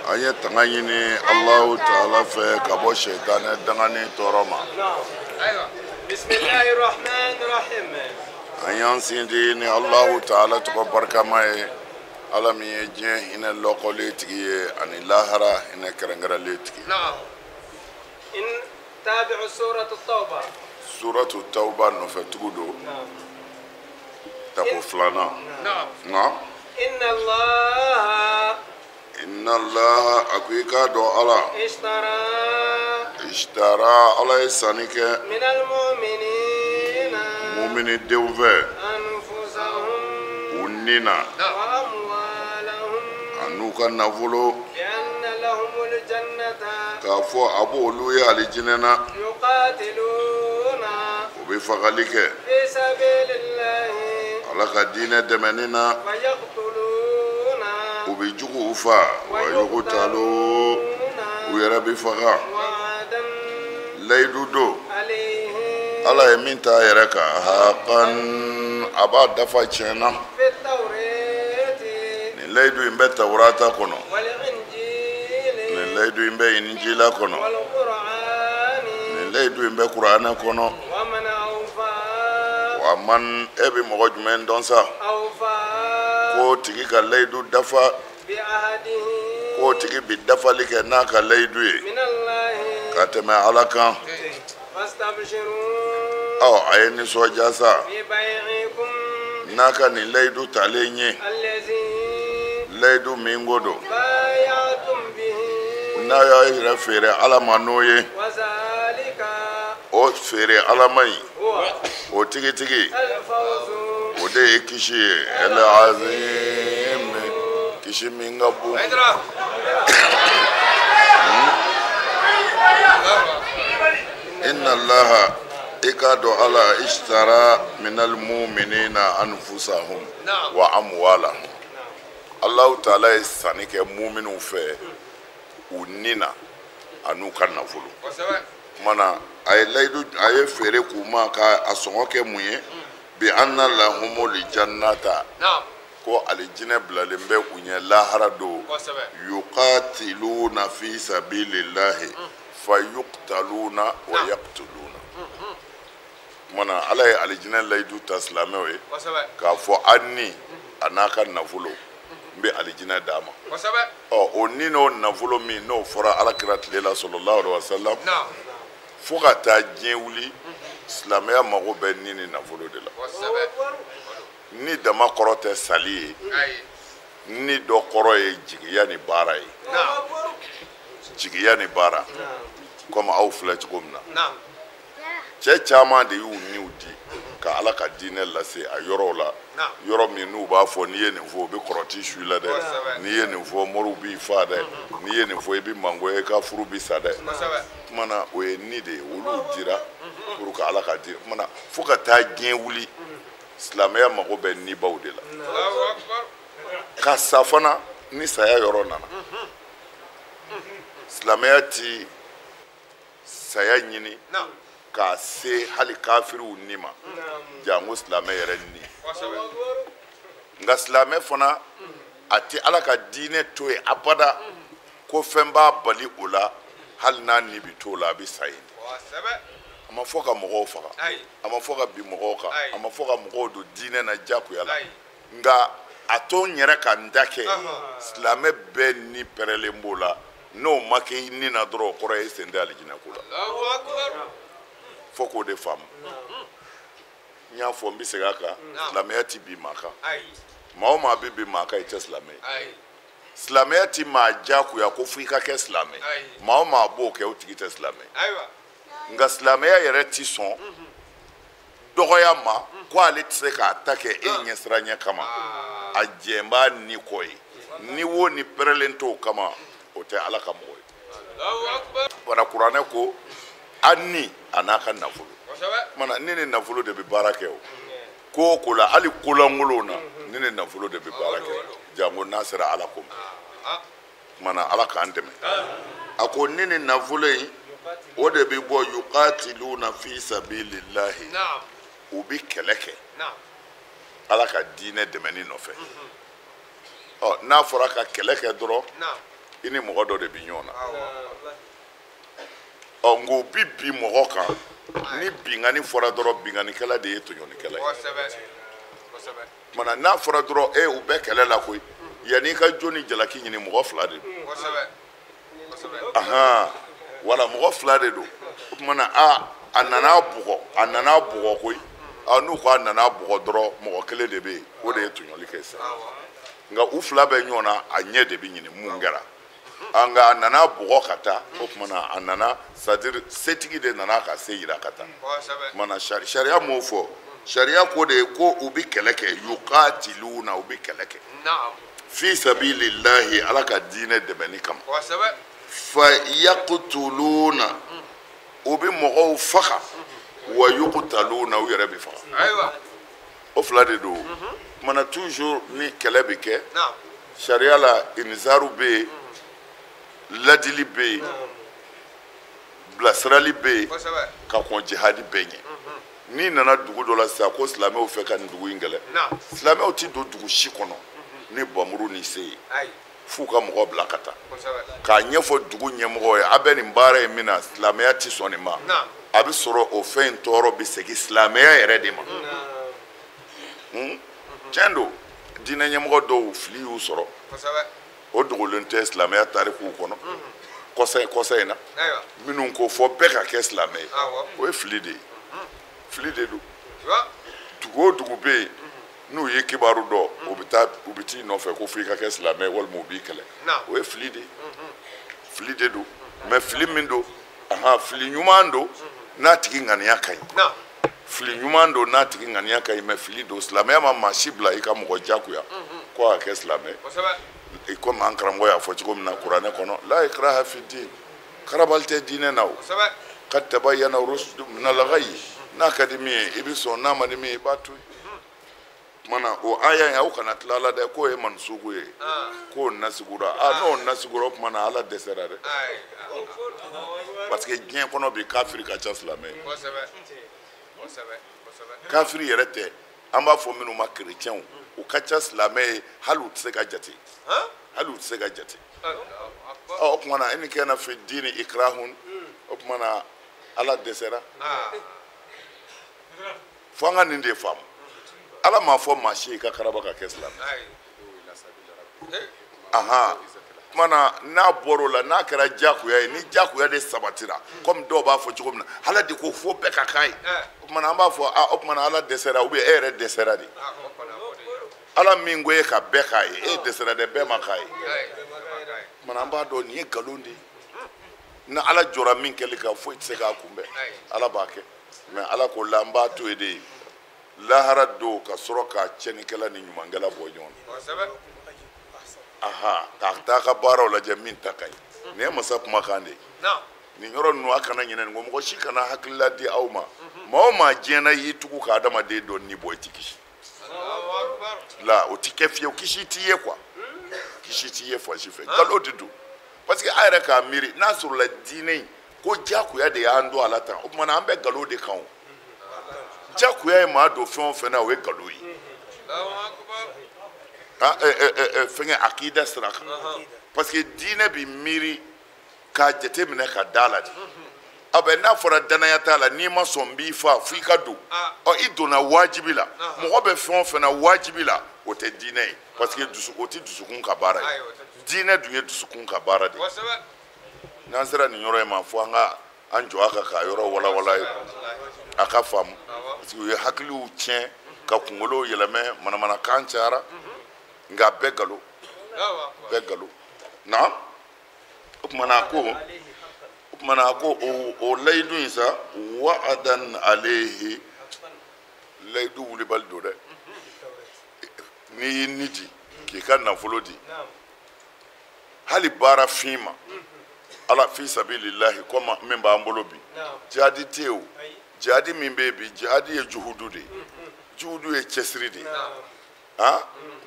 Anye tanganyini Allahu Ta'ala fe kabo shaytan dangani toroma. Bismillahirrahmanirrahim. Anye sindi ni Allahu Ta'ala to barkamaye alami je ina lokole tigi ani lahara ina karangara letigi. Naam. In tabi'u suratu Tawba. Suratu Tawba no fe tugudo. Naam. Tapo flana. Naam. Naam. Inna Allah akwika do ala ishtara ala sanike min al-mu'minina mu'mini dewve anfusahum unina wa amwalahum anuka nafolo bi anna lahumul jannata ka fo abolu ya alijinena yuqatiluna ubi fagalike fi sabilillahi ala ka dine demenina fayaqtuluna ubi jugu ufa wa yuqtalu uyara bi faga wa'adan laydu do alayhi ala ye min ta yɛrɛ kan hakan a b'a dafa tiɲɛna fi tawrati nin layidu in bɛ tawurata kɔnɔ wal injili nin layidu in bɛ injila kɔnɔ wal qur'ani nin layidu in bɛ kuranɛ kɔnɔ wa man awfa wa man e bɛ mɔgɔ jumɛn dɔn sa awfa ko tigi ka layidu dafa bi ahadihi ko tigi bi dafali kɛ n'a ka layidu ye min allahi ka tɛmɛ ala kan fastabshiru a ye nisɔndiya sa bi bay'ikum n'a ka nin layidu talen ye allazi layidu min ko don bay'atum bihi n'a y'a yɛrɛ feere ala ma n'o ye wa zalika o feere ala ma ɲi huwa o tigi al-fawzu o de ye kisi ye el-azim kisi min ka bon inna allaha i k'a dɔn ala ishtara minal mu'minina anfusahum wa amwalahum allahu taala ye sanni kɛ mu'minu fɛ u nina an'u ka nafolo mana a ye layidu a ye feere k'u ma ka a sɔngɔ kɛ mun ye bi anna lahumul jannata ko alijinɛ bilalen bɛ u ɲɛ lahara do yuqatiluna fi sabilillahi fayuqtaluna wa yaqtuluna mana ala ye alijinɛ layidu ta silamɛw ye k'a fɔ an ni a n'a ka nafolo n bɛ alijinɛ d'a ma o ni n'o nafolo min n'o fɔra alakira tile la sallallahu alaihi wasallam fo ka taa diɲɛ wuli silamɛya mago bɛ ni nafolo de la ni dama kɔrɔ tɛ sali ye ni dɔ kɔrɔ ye jigiya ni baara ye jigiya ni baara komi aw filɛ cogo min na cɛ caman de y'u niw di ka ala ka diinɛ lase a yɔrɔw la yɔrɔ min n'u b'a fɔ n'i ye nin fɔ o bɛ kɔrɔti su la dɛ n'i ye nin fɔ moriw b'i fa dɛ n'i ye nin fɔ i bɛ mango ye i ka furu bi sa dɛ kumana o ye ni de ye olu dira pour que ala ka di kumana fo ka taa diɲɛ wuli silamɛya mago bɛ nibaw de la ka sa fana ni saya yɔrɔ nana silamɛya ti saya ɲini k'a se hali kafiriw ni ma jango silamɛ yɛrɛ ni nka silamɛ fana a ti ala ka diinɛ to yen abada ko fɛn b'a bali o la hali n'a ni bi to la a bɛ sa yen a ma fɔ ka mɔgɔw faga a ma fɔ ka bin mɔgɔw kan a ma fɔ ka mɔgɔw don diinɛ na jagoya la nka a to n yɛrɛ ka n da kɛ silamɛ bɛɛ ni pɛrɛlen b'o la n'o ma kɛ i ni na dɔrɔn o kɔrɔ ye sen tɛ alijinɛ ko la fo k'o de faamu n y'a fɔ n bɛ segin a kan silamɛya ti bin maa kan maa o maa bɛ bin maa kan i tɛ silamɛ ye silamɛya ti maa jagoya ko fo i ka kɛ silamɛ maa o maa b'o kɛ o tigi tɛ silamɛ nka silamɛya yɛrɛ ti sɔn dɔgɔya ma ko ale tɛ se k'a ta kɛ e ɲɛsiranɲɛ kama a jɛn b'a ni kɔ ye ni wo ni pɛrɛlen t'o kama o tɛ ala ka mɔgɔ ye bara kuranɛ ko an ni a n'a ka nafolo mana ni ni nafolo de bɛ baara kɛ o ko o ko la hali kolankolonw na ni ni nafolo de bɛ baara kɛ jango n'a sera ala ko ma mana ala k'an dɛmɛ a ko ni ni nafolo in o de bɛ bɔ yuqatiluna fi sabilillahi u bɛ kɛlɛ kɛ ala ka diinɛ dɛmɛni nɔfɛ n'a fɔra ka kɛlɛ kɛ dɔrɔn i ni mɔgɔ dɔ de bɛ ɲɔgɔn na nka o bi bin mɔgɔ kan ni bingani fɔra dɔrɔn binganikɛla de ye tɔɲɔlikɛla ye mana n'a fɔra dɔrɔn u bɛɛ kɛlɛ la koyi yanni i ka jo ni jalaki ɲini mɔgɔ fila de don wala mɔgɔ fila de don o tumana a nana bugɔ koyi n'u ko a nana bugɔ dɔrɔn mɔgɔ kelen de bɛ yen o de ye tɔɲɔli kɛ sisan nka u fila bɛ ɲɔgɔn na a ɲɛ de bɛ ɲini mun kɛra nka a nana bugɔ ka taa o tumana a nana c'est-à-dire setigi de nana ka se yira ka taa o tumana sariya m'o fɔ sariya ko de ye ko u bɛ kɛlɛ kɛ yuqatiluna u bɛ kɛlɛ kɛ fi sabilillahi ala ka diinɛ dɛmɛni kama fa yaqtuluna u bɛ mɔgɔw faga wa yuqtaluna u yɛrɛ bɛ faga o fila de don mana toujours ni kɛlɛ bɛ kɛ sariya la inzaaru bɛ yen ladili bɛ yen bilasirali bɛ yen ka kɔn jihadi bɛɛ ɲɛ n'i nana dugu dɔ la sisan ko silamɛw fɛ ka nin dugu in kɛlɛ silamɛw tɛ don dugu si kɔnɔ ni bamuru ni se ye f'u ka mɔgɔ bila ka taa k'a ɲɛfɔ dugu ɲɛmɔgɔ ye a bɛ nin baara in min na silamɛya tɛ sɔn nin ma a bɛ sɔrɔ o fɛn in tɔɔrɔ bɛ segin silamɛya yɛrɛ de ma tiɲɛ don diinɛ ɲɛmɔgɔ dɔw fili y'u sɔrɔ o dogolen tɛ silamɛya tarikuw kɔnɔ kɔsa in na minnu ko fɔ bɛɛ ka kɛ silamɛ ye o ye fili de ye fili de don dugu o dugu bɛ yen n'u ye kibaru dɔn u bɛ t'i nɔfɛ ko f'i ka kɛ silamɛ ye walima u b'i kɛlɛ o ye fili de ye fili de don mɛ fili min don fili ɲuman don n'a tigi ŋaniya ka ɲi fili ɲuman don n'a tigi ŋaniya ka ɲi mɛ fili don silamɛya ma maa si bila i ka mɔgɔ jagoya ko a ka kɛ silamɛ i komi an karamɔgɔ y'a fɔ cogo min na kuranɛ kɔnɔ la ikraha fi din karabali tɛ diinɛ na o kad tabayyana rushdu minal ghayy n'a ka di min ye i bɛ sɔn n'a ma di min ye i b'a to yen mana o aya in aw kana tila ala dɛ k'o ye mansugu ye k'o nasigura n'o nasigura o tuma na ala dɛsɛra dɛ parce que diɲɛ kɔnɔ bi kafiri ka ca silamɛ ye kafiri yɛrɛ tɛ an b'a fɔ minnu ma kerecɛnw u ka ca silamɛ ye hali u tɛ se ka jate o tuma na e ni kɛna fi diini ikrahun o tuma na ala dɛsɛra fo an ka nin de faamu ala m'a fɔ maa si i ka karaba ka kɛ silamɛ tuma na n'a bɔr'o la n'a kɛra jagoya ye ni jagoya de sabatira komi dɔw b'a fɔ cogo min na ala de ko fo bɛɛ ka k'a ye o tuma na an b'a fɔ o tuma na ala dɛsɛra ou bien e yɛrɛ dɛsɛra de ala min ko e ka bɛɛ k'a ye e dɛsɛra dɛ bɛɛ ma k'a ye o tuma na an b'a dɔn nin ye nkalon de ye ni ala jɔra min kɛli kan foyi tɛ se k'a kunbɛn ala b'a kɛ mɛ ala ko la an b'a to yen de lahara don ka sɔrɔ ka cɛnikɛla ni ɲumankɛla bɔ ɲɔgɔn na k'a taa ka baaraw lajɛ min ta ka ɲi nin ye masa kumakan de ye nin yɔrɔ ninnu a kana ɲinɛ nin kɔ mɔgɔ si kana hakilila di aw ma maa o maa diɲɛna y'i tugu ka adamaden dɔ ni bɔ i ti kisi la o ti kɛ fiyewu kisi t'i ye quoi kisi t'i ye fan si fɛ nkalon de don parce que a yɛrɛ k'a miiri n'a sɔrɔla diinɛ in ko jagoya de y'an don a la tan o tuma na an bɛ nkalon de kan o jagoya ye maa don fɛn o fɛn na o ye nkalon ye fɛngɛ akida sira kan parce que diinɛ bi miiri k'a jate minɛ ka da la de n'a fɔra danaya t'a la n'i ma sɔn n b'i faa f'i ka don i donna wajibi la mɔgɔ bɛ fɛn o fɛn na wajibi la o tɛ diinɛ ye parce que o tɛ dusukun ka baara ye diinɛ dun ye dusukun ka baara de ye n'an sera nin yɔrɔ in ma fo an ka an jɔ a kan k'a yɔrɔ walawala a ka faamu parce que u ye hakiliw tiɲɛ ka kunkolow yɛlɛmɛ manamanakan cayara nka bɛɛ galo na o tumana a ko o layidu in sa wa'adan alehi layidu wulibali don dɛ n'i y'i ni di k'i ka nafolo di hali baara fin ma ala fi sabilillahi comme min b'an bolo bi jihadi tɛ yen o jihadi min bɛ yen bi jihadi ye juhudu de ye juhudu ye cɛsiri de ye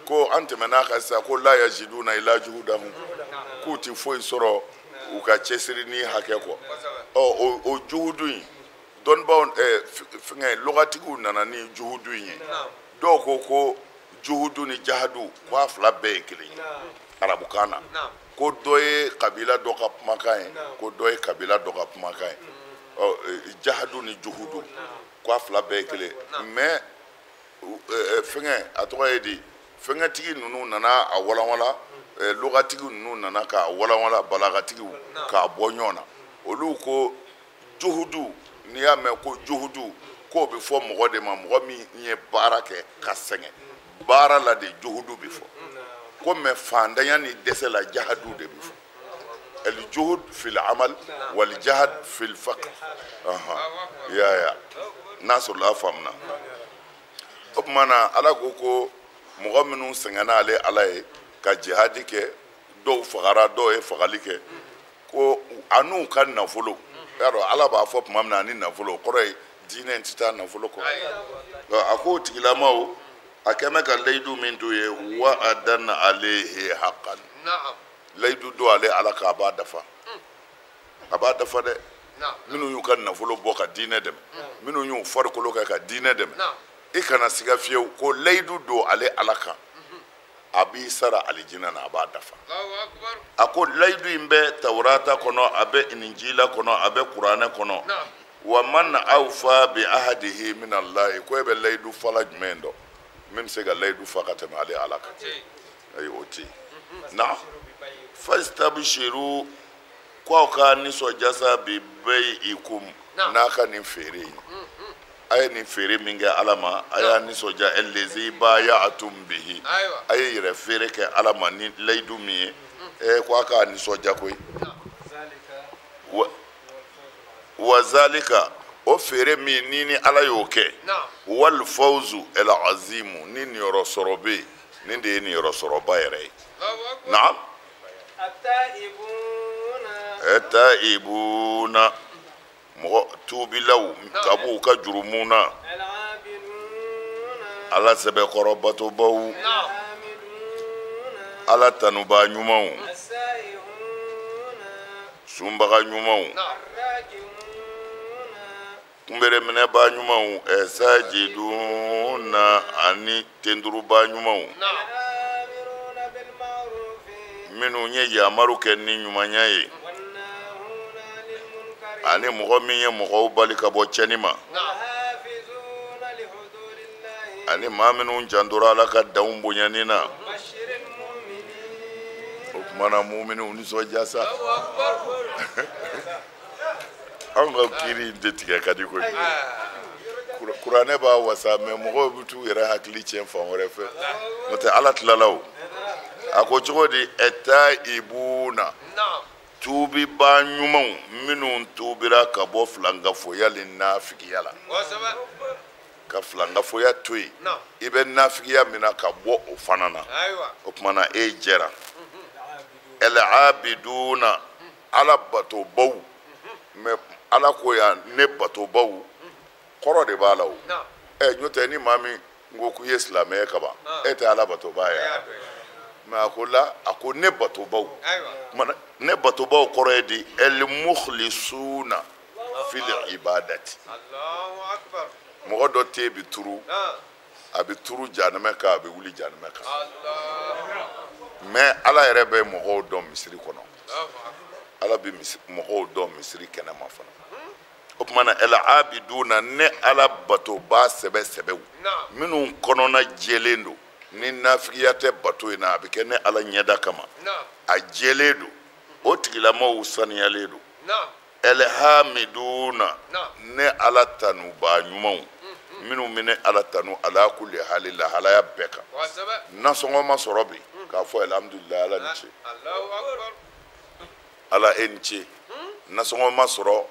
ko an tɛmɛna kan sisan ko la yajiduna ila juhudahum k'u ti foyi sɔrɔ u ka cɛsiri ni hakɛ kɔ o juhudu in dɔnnibaw fɛngɛ lɔgatigiw nana ni juhudu in ye dɔw ko juhudu ni jahadu ko a fila bɛɛ ye kelen ye arabukan na ko dɔ ye kabila dɔ ka kumakan ye ko dɔ ye kabila dɔ ka kumakan ye jahadu ni juhudu ko a fila bɛɛ ye kelen mais fɛngɛ a tɔgɔ ye di fɛngɛtigi ninnu nana a walanwala lugatigi ninnu nana k'a walanwala balagatigiw k'a bɔ ɲɔgɔn na olu ko juhudu n'i y'a mɛn ko juhudu k'o bɛ fɔ mɔgɔ de ma mɔgɔ min ye baara kɛ ka sɛgɛn baara la de juhudu bɛ fɔ ko mɛ fandanya ni dɛsɛ la jahadu de bɛ fɔ الجهد في العمل والجهد في الفقر يا ناس الله فهمنا بمعنى على كوكو mɔgɔ minnu sɛgɛnna ale ala ye ka jihadi kɛ dɔw fagara dɔw ye fagali kɛ ko an'u ka nafolo yarɔ ala b'a fɔ tuma min na ani nafolo kɔrɔ ye diinɛ tɛ taa nafolo kɔ a ko tigilamaw a kɛmɛ ka layidu min t'u ye wa adanna alehi haqqan layidu do ale ala ka a b'a dafa dɛ minnu y'u ka nafolo bɔ ka diinɛ dɛmɛ minnu y'u farikolo kɛ ka diinɛ dɛmɛ i kana siga fiyewu ko layidu do ale ala kan a b'i sara alijinɛ na a b'a dafa a ko layidu in bɛ tawurata kɔnɔ a bɛ injila kɔnɔ a bɛ kuranɛ kɔnɔ wa man awfa bi ahadihi min allahi ko e bɛ layidu fala jumɛn dɔn min bɛ se ka layidu fa ka tɛmɛ ale ala kan ayi o tɛ na fastabshiru ko ka nisɔndiya sa bi bai'ikum n'a ka nin feere ye a ye nin feere min kɛ ala ma a y'a nisɔndiya allazi baya'tum bihi a ye yɛrɛ feere kɛ ala ma ni layidu min ye ko a k'a nisɔndiya koyi wa zalika o feere min ni ni ala y'o kɛ wal fawzu al azimu ni niyɔrɔ sɔrɔ bɛ yen nin de ye niyɔrɔ sɔrɔba yɛrɛ ye naam التائبون توبلو كابوكا جرمونا على سبع قربات بو على تنبا نيومو سومبا نيومو kumbere mene ba nyumawu sajiduna ani tenduru ba nyumawu minnu ye yamaru kɛ ni ɲumanya ye ani mɔgɔ min ye mɔgɔw bali ka bɔ cɛni ma ani maa minnu jantora ala ka danw bonyani na o kumana mu'minu nisɔndiya sa anw ka kiri in tɛ tigɛ ka di koyi kuranɛ b'a wasa mɛ mɔgɔw bɛ t'u yɛrɛ hakili tiɲɛ fan wɛrɛ fɛ n'o tɛ ala tilala o a ko cogo di taibuna tuubi ba ɲumanw minnu tuubira ka bɔ filangafoya ni nafigiya la ka filangafoya to yen i bɛ nafigiya min na ka bɔ o fana na o kumana e jɛra al-abiduna ala batobaw mɛ ala ko yan ne batobaw kɔrɔ de b'a la o n'o tɛ ni maa min ko k'i ye silamɛ ka ban e tɛ ala batoba ye mɛ a ko la a ko ne batobaw ne batobaw kɔrɔ ye di el mukhlisuna fil ibadati mɔgɔ dɔ te bi turu a bi turu janɛmɛ kan a bi wuli janɛmɛ kan mɛ ala yɛrɛ bɛ mɔgɔw dɔn misiri kɔnɔ ala bi mɔgɔw dɔn misiri kɛnɛma fana o kumana el abiduna ne ala batoba sɛbɛsɛbɛw minnu kɔnɔna jɛlen don ni nafigiya tɛ bato in na a bɛ kɛ ne ala ɲɛda kama a jɛlen don o tigilamaw saniyalen don elhamiduna ne ala tanuba ɲumanw minnu bɛ ne ala tanu ala kulli hali lahalaya bɛɛ kan nasɔngɔ ma sɔrɔ bi k'a fɔ alhamdulilayi ala ni ce ala e ni ce nasɔngɔ ma sɔrɔ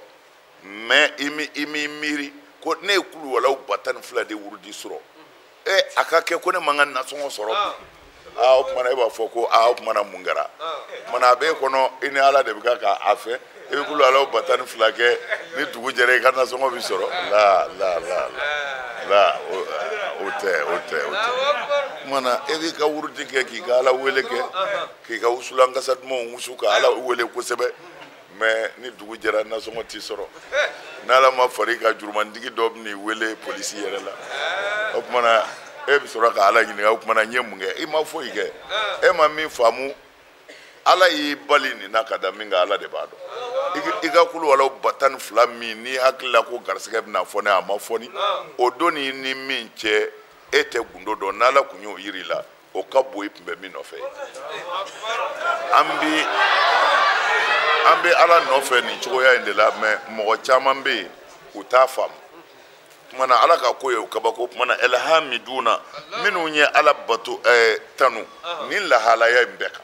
mɛ i mi miiri ko ne ye kuluwalaw 12 de wurudi sɔrɔ a ka kɛ ko ne man ka nasɔngɔ sɔrɔ bi o kumana e b'a fɔ ko o kumana mun kɛra kumana a b'e kɔnɔ i ni ala de bɛ ka a fɛ i bɛ kuluwalaw 12 kɛ ni dugu jɛra i ka nasɔngɔ bi sɔrɔ la o tɛ kumana e b'i ka wurudi kɛ k'i ka ala wele kɛ k'i ka wusulankasa dumanw wusu ka ala wele kosɛbɛ mɛ ni dugu jɛra nasɔngɔ t'i sɔrɔ n'ala ma far'i ka jurumantigi dɔ bɛ n'i wele polisi yɛrɛ la o kumana e bɛ sɔrɔ ka ala ɲininka o kumana n ye mun kɛ i ma foyi kɛ e ma min faamu ala y'i bali nin na ka da min kan ala de b'a dɔn i ka kulu wala batan fila min n'i hakilila ko garisɛgɛ bɛna fɔ ne a ma fɔ ni o don ni min cɛ e tɛ gundo dɔn n'ala kun y'o yiri la o ka bon i tun bɛ min nɔfɛ an bɛ ala nɔfɛ nin cogoya in de la mɛ mɔgɔ caman bɛ yen u t'a faamu kumana ala ka ko ye o kabako kumana elhamiduna minnu ye ala bato tanu ni lahalaya in bɛɛ kan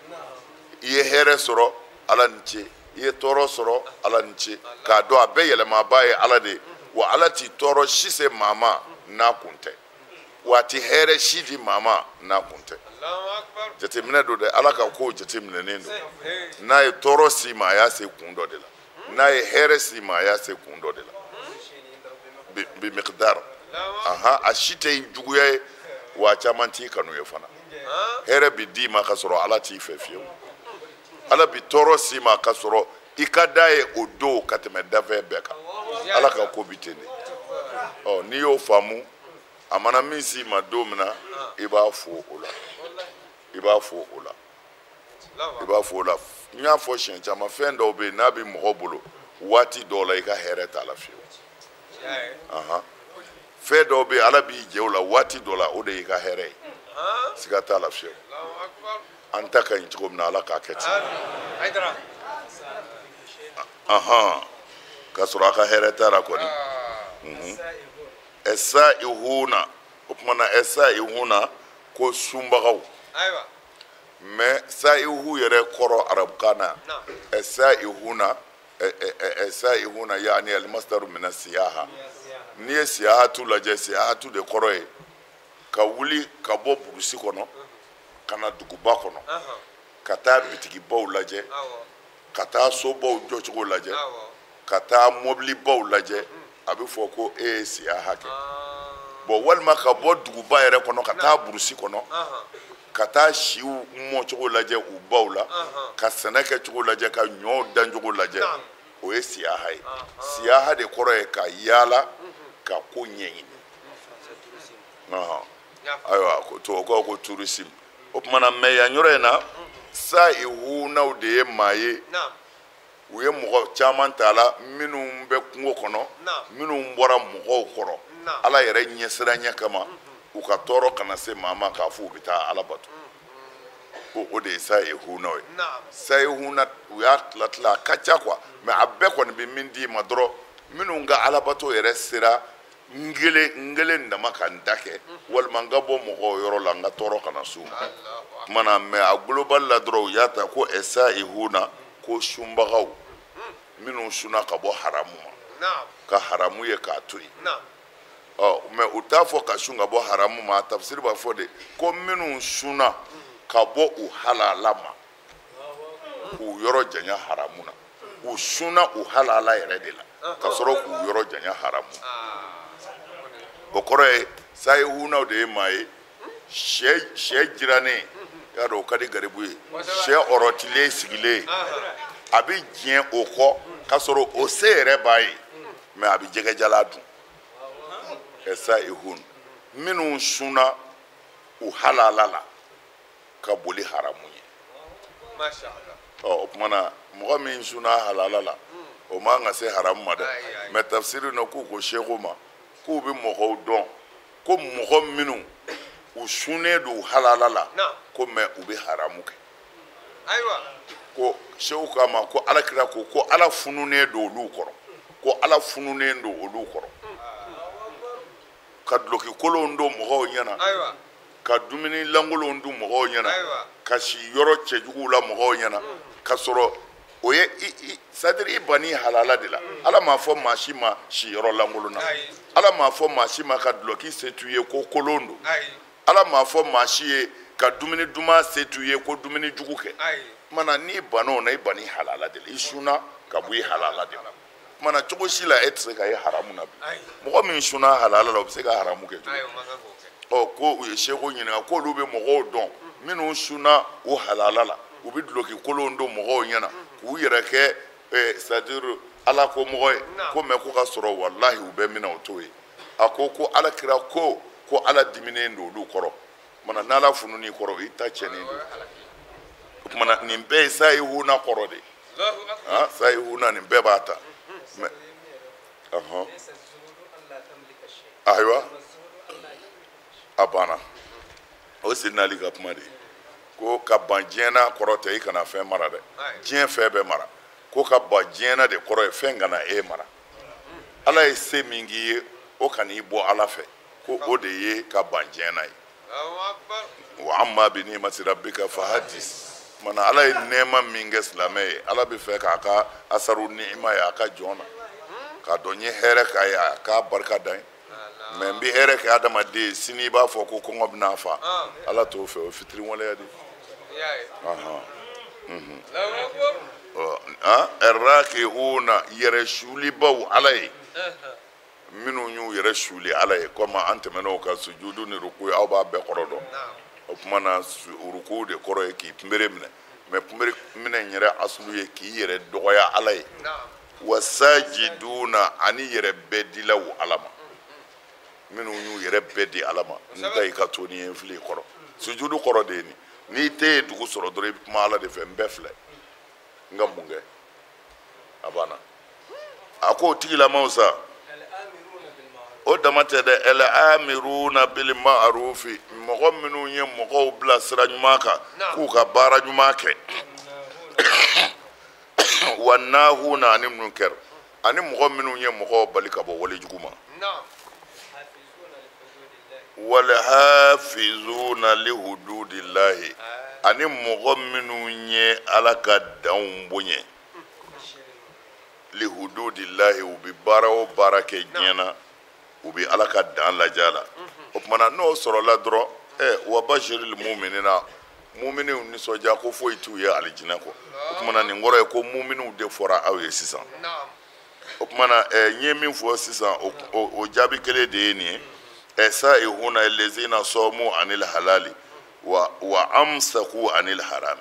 i ye hɛrɛ sɔrɔ ala ni ce i ye tɔɔrɔ sɔrɔ ala ni ce k'a dɔn a bɛɛ yɛlɛmaba ye ala de wa ala t'i tɔɔrɔ si se maa ma n'a kun tɛ wa a tɛ hɛrɛ si di maa ma n'a kun tɛ jateminɛ don dɛ ala ka kow jateminɛnen don n'a ye tɔɔrɔ si ma a y'a se kun dɔ de la n'a ye hɛrɛ si ma a y'a se kun dɔ de la bi miqdar a si tɛ juguya ye wa caman t'i kanu ye fana hɛrɛ bi d'i ma ka sɔrɔ ala t'i fɛ fiyewu ala bi tɔɔrɔ si ma ka sɔrɔ i ka d'a ye o don ka tɛmɛ dafɛn bɛɛ kan ala ka ko bi ten de n'i y'o faamu a mana min si ma don min na i b'a fo o la i b'a fo o la i b'a fo o la n y'a fɔ siɲɛ caman fɛn dɔw bɛ yen n'a bɛ mɔgɔ bolo waati dɔw la i ka hɛrɛ t'a la fiyewu fɛn dɔw bɛ yen ala b'i jɛ o la waati dɔ la o de y'i ka hɛrɛ ye siga t'a la fiyewu an ta ka ɲi cogo min na ala k'a kɛ ten ka sɔrɔ a ka hɛrɛ t'a la kɔni ɛsa'ihuna o kumana ɛsa'ihuna ko sunbagaw mɛ sa'ihu yɛrɛ kɔrɔ arabukan na ɛsa'ihuna yani almasdaru mina siyaha n'i ye siyahatu lajɛ siyahatu de kɔrɔ ye ka wuli ka bɔ burusi kɔnɔ ka na duguba kɔnɔ ka taa bitigibaw lajɛ ka taa sobaw jɔcogo lajɛ ka taa mobilibaw lajɛ a bɛ fɔ ko e ye siyaha kɛ bɔn walima ka bɔ duguba yɛrɛ kɔnɔ ka taa burusi kɔnɔ ka taa siw mɔcogo lajɛ u baw la ka sɛnɛ kɛcogo lajɛ ka ɲɔw dancogo lajɛ o ye siyaha ye siyaha de kɔrɔ ye ka yaala ka ko ɲɛɲini ayiwa tubabukaw ko tourisme o tumana mɛ yan yɔrɔ in na sa'ihunaw de ye maa ye u ye mɔgɔ caman ta la minnu bɛ kungo kɔnɔ minnu bɔra mɔgɔw kɔrɔ ala yɛrɛ ɲɛsiranya kama u ka tɔɔrɔ kana se maa ma k'a fɔ u bɛ taa ala bato o de ye sa'ihunaw ye sa'ihuna u y'a tila a ka ca kuwa mɛ a bɛɛ kɔni bɛ min d'i ma dɔrɔn minnu ka alabato yɛrɛ sera n kelen dama ka n da kɛ walima n ka bɔ mɔgɔw yɔrɔ la n ka tɔɔrɔ kana s'u ma kumana mɛ a global la dɔrɔn u y'a ta ko ɛsa'ihuna ko sunbagaw minnu sunna ka bɔ haramu ma ka haramu ye k'a to yen mɛ u t'a fɔ ka sun ka bɔ haramu ma tafsiri b'a fɔ de ko minnu sunna ka bɔ u halala ma k'u yɔrɔ janya haramu na u sunna u halala yɛrɛ de la ka sɔrɔ k'u yɔrɔ janya haramu o kɔrɔ ye sa'ihunaw de ye maa ye sɛ jirannen y'a dɔn o ka di garibu ye sɛ ɔrɔtilen sigilen a bɛ diɲɛ o kɔ ka sɔrɔ o se yɛrɛ b'a ye mɛ a bɛ jɛgɛjala dun ɛsa'ihun minnu sunna u halala la ka boli haramu ye o tumana mɔgɔ min sunna halala la o man ka se haramu ma dɛ mɛ tafsiri na k'u ko seko ma k'u bɛ mɔgɔw dɔn ko mɔgɔ minnu u sunnen don halala la ko mɛ u bɛ haramu kɛ ko seku k'a ma ko alakira ko ala fununen don olu kɔrɔ ko ala fununen don olu kɔrɔ ka duloki kolonw don mɔgɔw ɲɛna ka dumuni lankolonw dun mɔgɔw ɲɛna ka si yɔrɔ cɛjuguw la mɔgɔw ɲɛna ka sɔrɔ o ye sadiri i bani halala de la ala m'a fɔ maa si ma si yɔrɔ lankolon na ala m'a fɔ maa si ma ka duloki se t'u ye ko kolon don ala m'a fɔ maa si ye ka dumuni duman se t'u ye ko dumuni jugu kɛ mana n'i ban'o na i bani halala de la i sunna ka bɔ i halala de la mana cogo si la e tɛ se ka ye haramu na bi mɔgɔ min sunna halala la o bɛ se ka haramu kɛ cogo ko u ye seko ɲininka k'olu bɛ mɔgɔw dɔn minnu sunna o halala la u bɛ duloki kolonw don mɔgɔw ɲɛna k'u yɛrɛ kɛ c'est-à-dire ala ko mɔgɔ ye ko mɛ ko ka sɔrɔ walahi u bɛ min na o t'o ye a ko alakira ko ala diminen don olu kɔrɔ mana n'ala funun'i kɔrɔ i ta cɛnnen don mana nin bɛɛ sayi huna kɔrɔ de sayi huna nin bɛɛ b'a ta ayiwa a banna o Seydina Ali ka kuma de ko ka ban diɲɛ na kɔrɔ tɛ i kana fɛn mara dɛ diɲɛ fɛn bɛɛ mara ko ka ban diɲɛ na de kɔrɔ ye fɛn kana e mara ala ye se min k'i ye o kan'i bɔ ala fɛ ko o de ye ka ban diɲɛ na ye wa amma bi ni'mati rabbika fahadis mana ala ye nɛɛma min kɛ silamɛ ye ala bɛ fɛ k'a ka asaru ni'ima ye a ka jɔn na k'a dɔn n ye hɛrɛ k'a ye a k'a barika da ye mɛ n bɛ hɛrɛ kɛ adamaden sini i b'a fɔ ko kɔngɔ bɛna fa ala t'o fɛ o fitiri waleya de arrakihuna yɛrɛ sulibaw ala ye minnu y'u yɛrɛ suli ala ye komi an tɛmɛn'o kan sujudu ni ruku aw b'a bɛɛ kɔrɔ dɔn o tuma na ruku de kɔrɔ ye k'i kunbere minɛ mɛ kunbere minɛ in yɛrɛ asulu ye k'i yɛrɛ dɔgɔya ala ye wa sajiduna ani yɛrɛ bɛɛ dilaw ala ma minnu y'u yɛrɛ bɛɛ di ala ma n ta i ka to ni ye n fili kɔrɔ sujudu kɔrɔ de ye nin n'i tɛ ye dugu sɔrɔ dɔrɔn i bɛ kuma ala de fɛ n bɛɛ filɛ n ka mun kɛ a banna a ko o tigilamaw sa o dama tɛ dɛ ɛlɛ amiruna bil ma'rufi mɔgɔ minnu ye mɔgɔw bila sira ɲuman kan k'u ka baara ɲuman kɛ wa nahuna ani munkar ani mɔgɔ minnu ye mɔgɔw bali ka bɔ walejugu ma wal hafizuna li hududillahi ani mɔgɔ minnu ye ala ka danw boɲɛ li hududillahi u bi baara o baara kɛ diɲɛ na u bi ala ka dan lajɛ la o tumana n'o sɔrɔla dɔrɔn wa bashiril mu'minina mu'miniw nisɔndiya ko foyi t'u ye alijinɛ kɔ o tumana nin kɔrɔ ye ko mu'miniw de fɔra aw ye sisan o tumana n ye min fɔ sisan o jaabi kelen de ye nin ye sa'ihuna allazina samu anil halali wa amsaku anil haram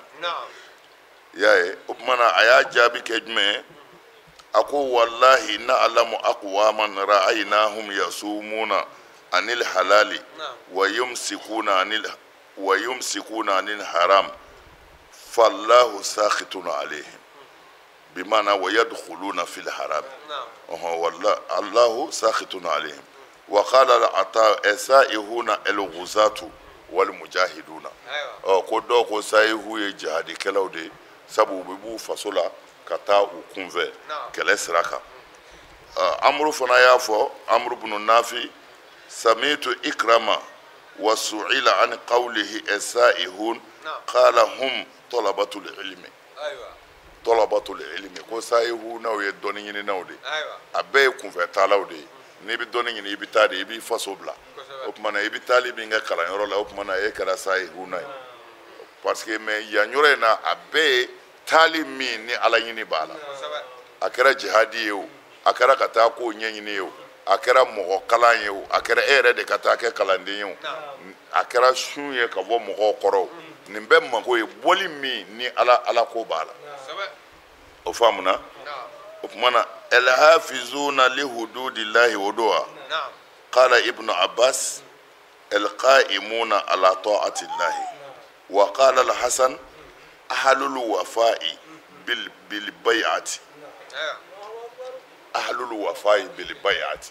y'a ye o tumana a y'a jaabi kɛ jumɛn a ko wallahi na'lamu aqwaman ra'aynahum yasumuna anil halali wa yumsikuna anil haram fallahu sakhitun alayhim bimana wa yadkhuluna fil haram wallahi allahu sakhitun alayhim wa qala al-ata sa'ihuna al-ghuzatu wal mujahiduna ko dɔw ko sa'ihu ye jihadi kɛlaw de sabu u b'u faso la ka taa u kunfɛ kɛlɛ sira kan amru fana y'a fɔ amru ibn nafi samitu ikrama wa su'ila an qawlihi sa'ihun qala hum talabatul ilmi ko sa'ihunaw ye dɔnni ɲininaw de a bɛɛ ye kunfɛ taalaw de ye n'i bɛ dɔnni ɲini i bɛ taa de i b'i faso bila o tumana i bɛ taali min kɛ kalanyɔrɔ la o tumana e kɛra sa'ihuna ye parce que mais yan yɔrɔ in na a bɛɛ ye taali min ni ala ɲini b'a la a kɛra jihadi ye o a kɛra ka taa kow ɲɛɲini ye o a kɛra mɔgɔ kalan ye o a kɛra e yɛrɛ de ka taa kɛ kalanden ye o a kɛra sun ye ka bɔ mɔgɔw kɔrɔ nin bɛɛ mako ye bɔli min ni ala ko b'a la o faamuna o tumana الحافظون لحدود الله ودوا قال ابن عباس القائمون على طاعة الله وقال الحسن أهل الوفاء بالبيعة أهل الوفاء بالبيعة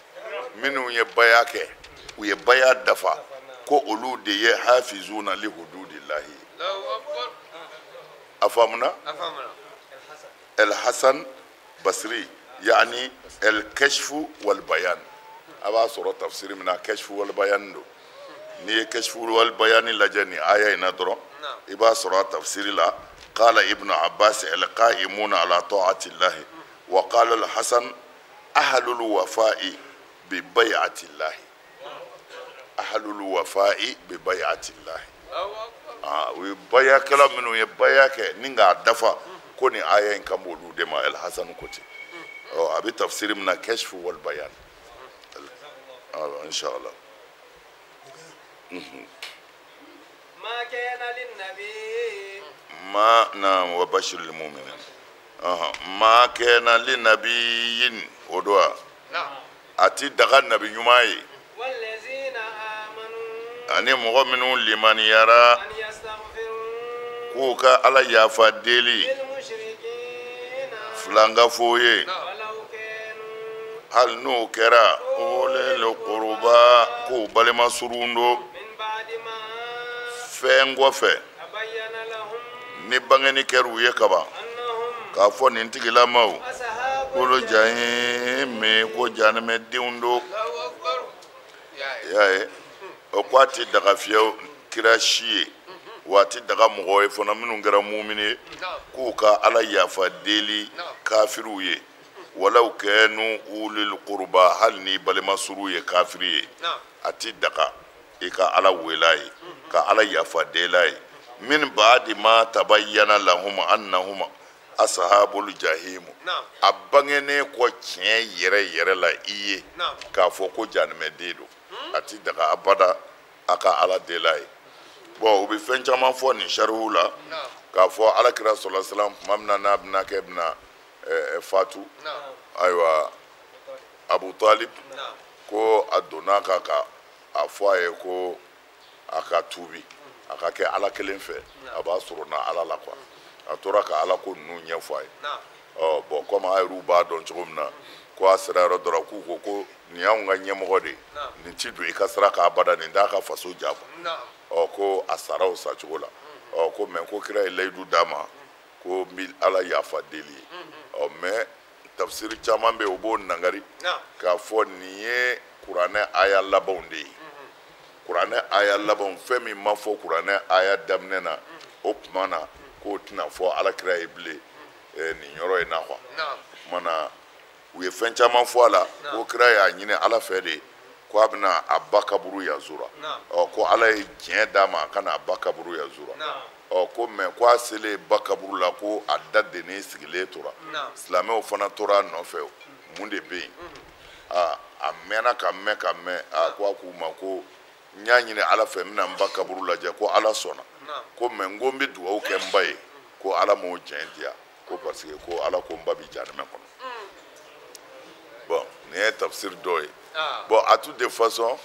منو يبيعك ويبيع دفع كو أولو دي حافظون لحدود الله أفهمنا الحسن بصري يعني الكشف والبيان أبا سورة تفسير من الكشف والبيان دو ني كشف والبيان لجني آية ندرو إبا سورة تفسير لا قال ابن عباس القائمون على طاعة الله وقال الحسن أهل الوفاء ببيعة الله أهل الوفاء ببيعة الله وبيع كلام منو يبيع كنينغا دفع كوني آية كمولو دما الحسن كوتي أبي تفسير من الكشف والبيان إن شاء الله ما كان للنبي نعم وبشر المؤمنين ما كان للنبي ودوا أتي دغا النبي يماي والذين آمنوا أني مؤمن لمن يرى أن يستغفروا k'u ka ala yafa deli للمشركين filanga fo ye ولو كانوا hali n'o kɛra ulil qurba k'u balima surun do من بعد ما fɛn kɔfɛ تبين لهم ni bangeni kɛr'u ye kaban أنهم k'a fɔ nin tigilamaw أصحاب kolo jahimi ko janime denw do الله أكبر y'a ye o ko a ti daga fiyɛ kira si ye wa a ti daga mɔgɔ ye fana minnu kɛra mumini ye k'u ka ala yafa deli kafiriw ye walaw kɛnu ulil qurba hali ni balima suru ye kafiri ye a ti daga i ka ala wela ye ka ala yafa dela ye min baadi ma tabayyana lahum annahum ashabul jahim a bangene ko tiɲɛ yɛrɛ yɛrɛ la i ye k'a fɔ ko janimɛden do a ti daga abada a ka ala dela ye bon u bɛ fɛn caman fɔ nin sarihu la k'a fɔ alakira sɔlɔ salam tuma min na n'a bɛna kɛ bɛna fatu ayiwa abu talib ko a donna ka a fɔ a ye ko a ka tuubi a ka kɛ ala kelen fɛ a b'a sɔrɔ na ala la quoi a tora ka ala ko ninnu ɲɛfɔ a ye bon komi a yɛrɛw b'a dɔn cogo min na ko a sera yɔrɔ dɔ la k'u ko ko nin y'anw ka ɲɛmɔgɔ de ye nin ti don i ka sira kan abada nin t'a ka faso janfa ko a sara o sacogo la ko mɛ ko kira ye layidu d'a ma ko n bɛ ala yafa deli ye mɛ tafsiri caman bɛ yen o b'o nangari k'a fɔ nin ye kuranɛ aya labanw de ye kuranɛ aya labanw fɛn min ma fɔ kuranɛ aya daminɛ na o tuma na k'o tɛna fɔ alakira ye bilen nin yɔrɔ in na quoi mana u ye fɛn caman fɔ a la ko kira y'a ɲini ala fɛ de ko a bɛna a ba kaburu yazura ko ala ye diɲɛ d'a ma a kana a ba kaburu yazura ko mɛ ko a selen ba kaburu la ko a da dennen sigilen tora silamɛw fana tora a nɔfɛ mun de bɛ yen a mɛnna ka mɛn ka mɛn ko a k'u ma ko n y'a ɲini ala fɛ n bɛna n ba kaburu lajɛ ko ala sɔnna ko mɛ n ko n bɛ dugawu kɛ n ba ye ko ala m'o diɲɛ diya ko parce que ko ala ko n ba bɛ janɛmɛ kɔnɔ bon nin ye tafsiri dɔ ye bon à toutes les façons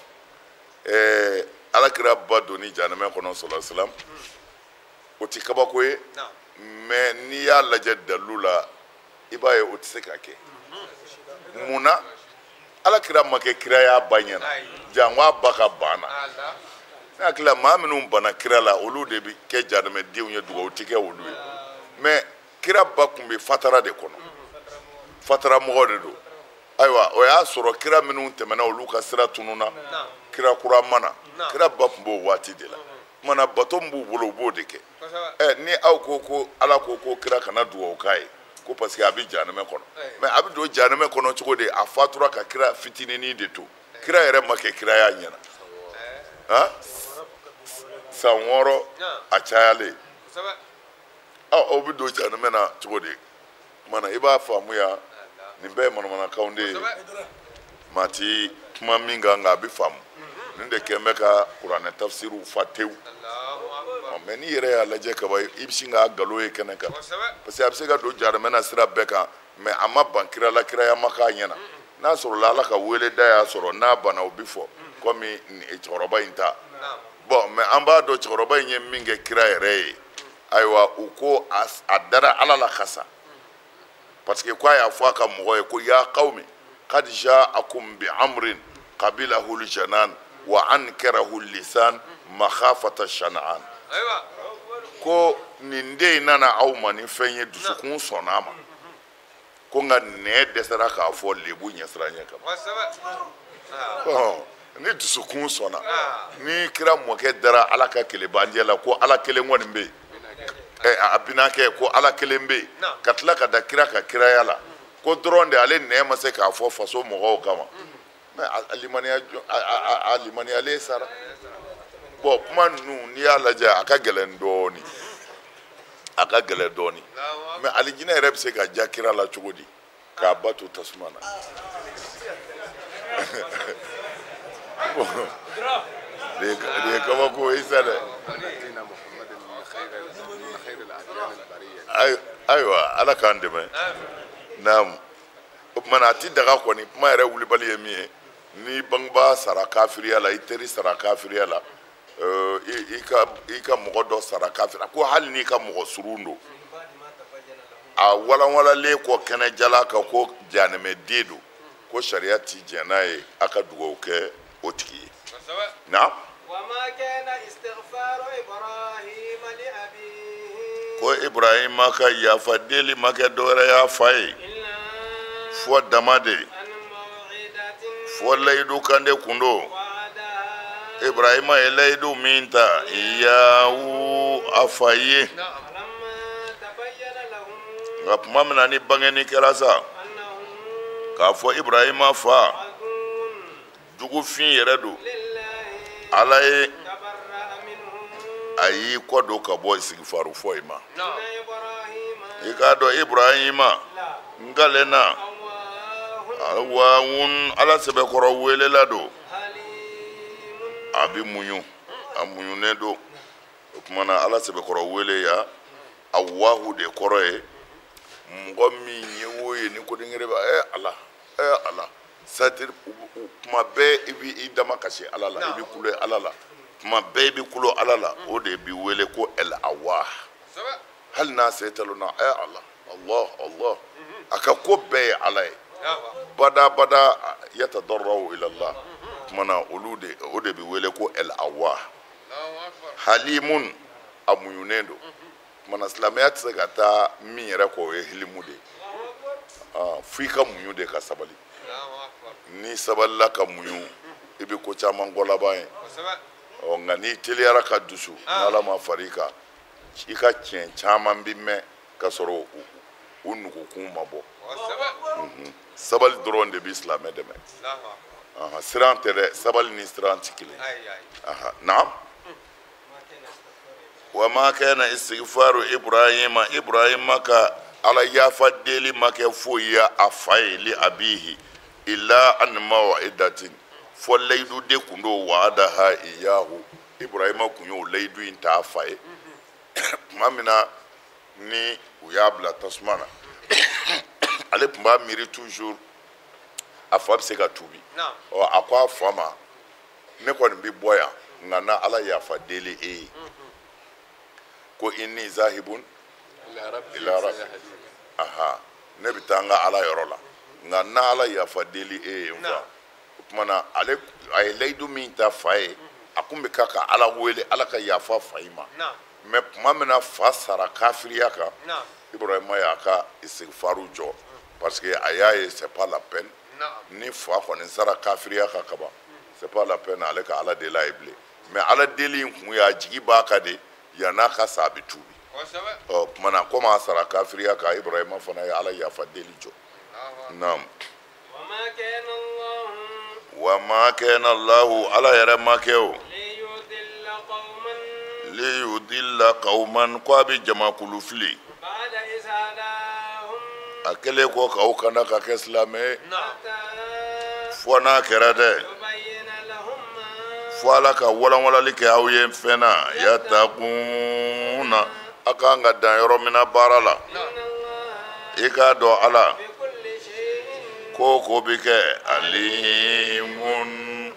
alakira ba donni janɛmɛ kɔnɔ sɔlɔ silam o ti kabako ye mais n'i y'a lajɛ dalilu la i b'a ye o tɛ se ka kɛ mun na alakira ma kɛ kira y'a ba ɲɛna jan ko a ba ka banna ne hakili la maa minnu banna kira la olu de bɛ kɛ janɛmɛdenw ye dugawu tɛ kɛ olu ye mais kira ba tun bɛ fatara de kɔnɔ fatara mɔgɔ de don ayiwa o y'a sɔrɔ kira minnu tɛmɛna olu ka sira tununa kira kura mana kira ba tun b'o waati de la mana bato min b'u bolo u b'o de kɛ ni aw ko ala ko kira kana dugawu k'a ye ko parce que a bɛ janɛmɛ kɔnɔ mais a bɛ don janɛmɛ kɔnɔ cogo di a fatura ka kira fitininin de to kira yɛrɛ ma kɛ kira y'a ɲɛna san 6 a cayalen o bɛ don janɛmɛ na cogo di mana i b'a faamuya nin bɛɛ ye manamanakaw de ye maa ti kuma min kan nka a bɛ faamu nin de kɛn bɛ ka kuranɛ tafsiriw fa tewu mɛ n'i yɛrɛ y'a lajɛ ka ban i bɛ sin k'a nkalon ye kɛnɛ kan parce que a bɛ se ka don janɛmɛ na sira bɛɛ kan mɛ a ma ban kira la kiraya ma k'a ɲɛna n'a sɔrɔla ala ka wele da y'a sɔrɔ n'a banna o bɛ fɔ komi cɛkɔrɔba in ta bon mɛ an b'a dɔn cɛkɔrɔba in ye min kɛ kira yɛrɛ ye ayiwa u ko a dara ala la kasa parce que ko a y'a fɔ a ka mɔgɔ ye ko ya qawmi qad ja'akum bi amrin qabilahu al-janan wa ankarahu al-lisan makhafata shana'an ko nin de nana aw ma ni fɛn ye dusukun sɔnna a ma ko nka nɛɛ dɛsɛra k'a fɔ lebu ɲɛsiranya kama ni dusukun sɔnna ni kira mɔkɛ dara ala ka kelebanjɛ la ko ala kelen kɔni bɛ yen a binakɛ ko ala kelen bɛ yen ka tila ka da kira ka kiraya la ko dɔrɔn de ale nɛɛ ma se k'a fɔ faso mɔgɔw kama mɛ a limaniyalen sara bon kuma ninnu n'i y'a lajɛ a ka gɛlɛn dɔɔni mɛ alijinɛ yɛrɛ bɛ se ka ja kira la cogo di k'a ba to tasuma na nin ye kabako ye sa dɛ ayiwa ala k'an dɛmɛ naamu o tumana a ti daga kɔni kuma yɛrɛ wulibali ye min ye ni bangebaa sara kafiriya la i teri sara kafiriya la i ka mɔgɔ dɔ sara kafira ko hali n'i ka mɔgɔ surun don a walanwalalen kɔ kɛnɛjala kan ko jahanɛmɛden don ko sariya ti jɛn n'a ye a ka dugawu kɛ o tigi ye na وما كان استغفار إبراهيم لأبيه ko ibrahima ka yafa deli ma kɛ dɔwɛrɛ y'a fa ye إلا fɔ dama de عن موعدة fɔ layidu kan de kun don وعدها ibrahima ye layidu min ta yawu a fa ye فلما تبين لهم nka tuma min na ni bangeni kɛra sa أنهم k'a fɔ ibrahima fa عدو jugufin yɛrɛ don لله ala ye تبرأ منهم a y'i kɔ don ka bɔ sigifaru fɔ i ma إن إبراهيم i k'a dɔn ibrahima لا nkalen na أواه awawun ala sɛbɛkɔrɔ welela don حليم a bi muɲu a muɲunen don o tuma na ala sɛbɛkɔrɔ wele ya awahu de kɔrɔ ye mɔgɔ min ye o ye ni kodengere ba ala c'est-à-dire tuma bɛɛ i bi i dama kasi ala la i bi kulo ala la tuma bɛɛ i bi kulo ala la o de bi wele ko el awah hali n'a se talo na Allah a ka ko bɛɛ ye ala ye bada yatadarraw ila Allah tuma na olu de o de bi wele ko el awah halimun a muɲunen don tuma na silamɛya tɛ se ka taa min yɛrɛ kɔ o ye hilimu de f'i ka muɲu de ka sabali ni sabalila ka muɲu i bɛ ko caman kɔ laban ye nka n'i teliyara ka dusu n'ala ma far'i kan i ka tiɲɛ caman bi mɛn ka sɔrɔ u nugukun ma bɔ sabali dɔrɔn de bi silamɛ dɛmɛ siran tɛ dɛ sabali ni siran tɛ kelen naam wa ma kana istighfaru ibrahima ka ala yafa deli ma kɛ foyi ye a fa ye li abihi illa an maw'idatin fo layidu de kun do wa'adaha iyahu ibrahima kun y'o layidu in ta a fa ye tuma min na ni u y'a bila tasuma na ale tun b'a miiri toujours a fa bɛ se ka tuubi a ko a fa ma ne kɔni bɛ bɔ yan nka na ala yafa deli e ye ko inni zahibun ila rabbi ne bɛ taa n ka ala yɔrɔ la nka na ala yafa deli e ye n fa o tuma na ale a ye layidu min ta fa ye a kun bɛ ka ka ala wele ala ka yafa fa i ma mɛ tuma min na fa sara kafiriya kan ibrahima y'a ka istighfaru jɔ parce que a y'a ye c'est pas la peine ni fa kɔni sara kafiriya kan kaban c'est pas la peine ale ka ala deli a ye bilen mɛ ala deli in kun ye a jigi b'a kan de yan'a ka sa a bɛ tuubi tuma na komi a sara kafiriya kan ibrahima fana ye ala yafa deli jɔ naam wa ma kana Allahu ala yɛrɛ ma kɛ o liyudilla qauman ko a bɛ jamakulu fili a kɛlen ko k'aw kana ka kɛ silamɛ ye fo n'a kɛra dɛ fo ala ka walanwalali kɛ aw ye fɛn na yatakuna a kan ka dan yɔrɔ min na baara la i k'a dɔn ala ko ko bɛ kɛ alimun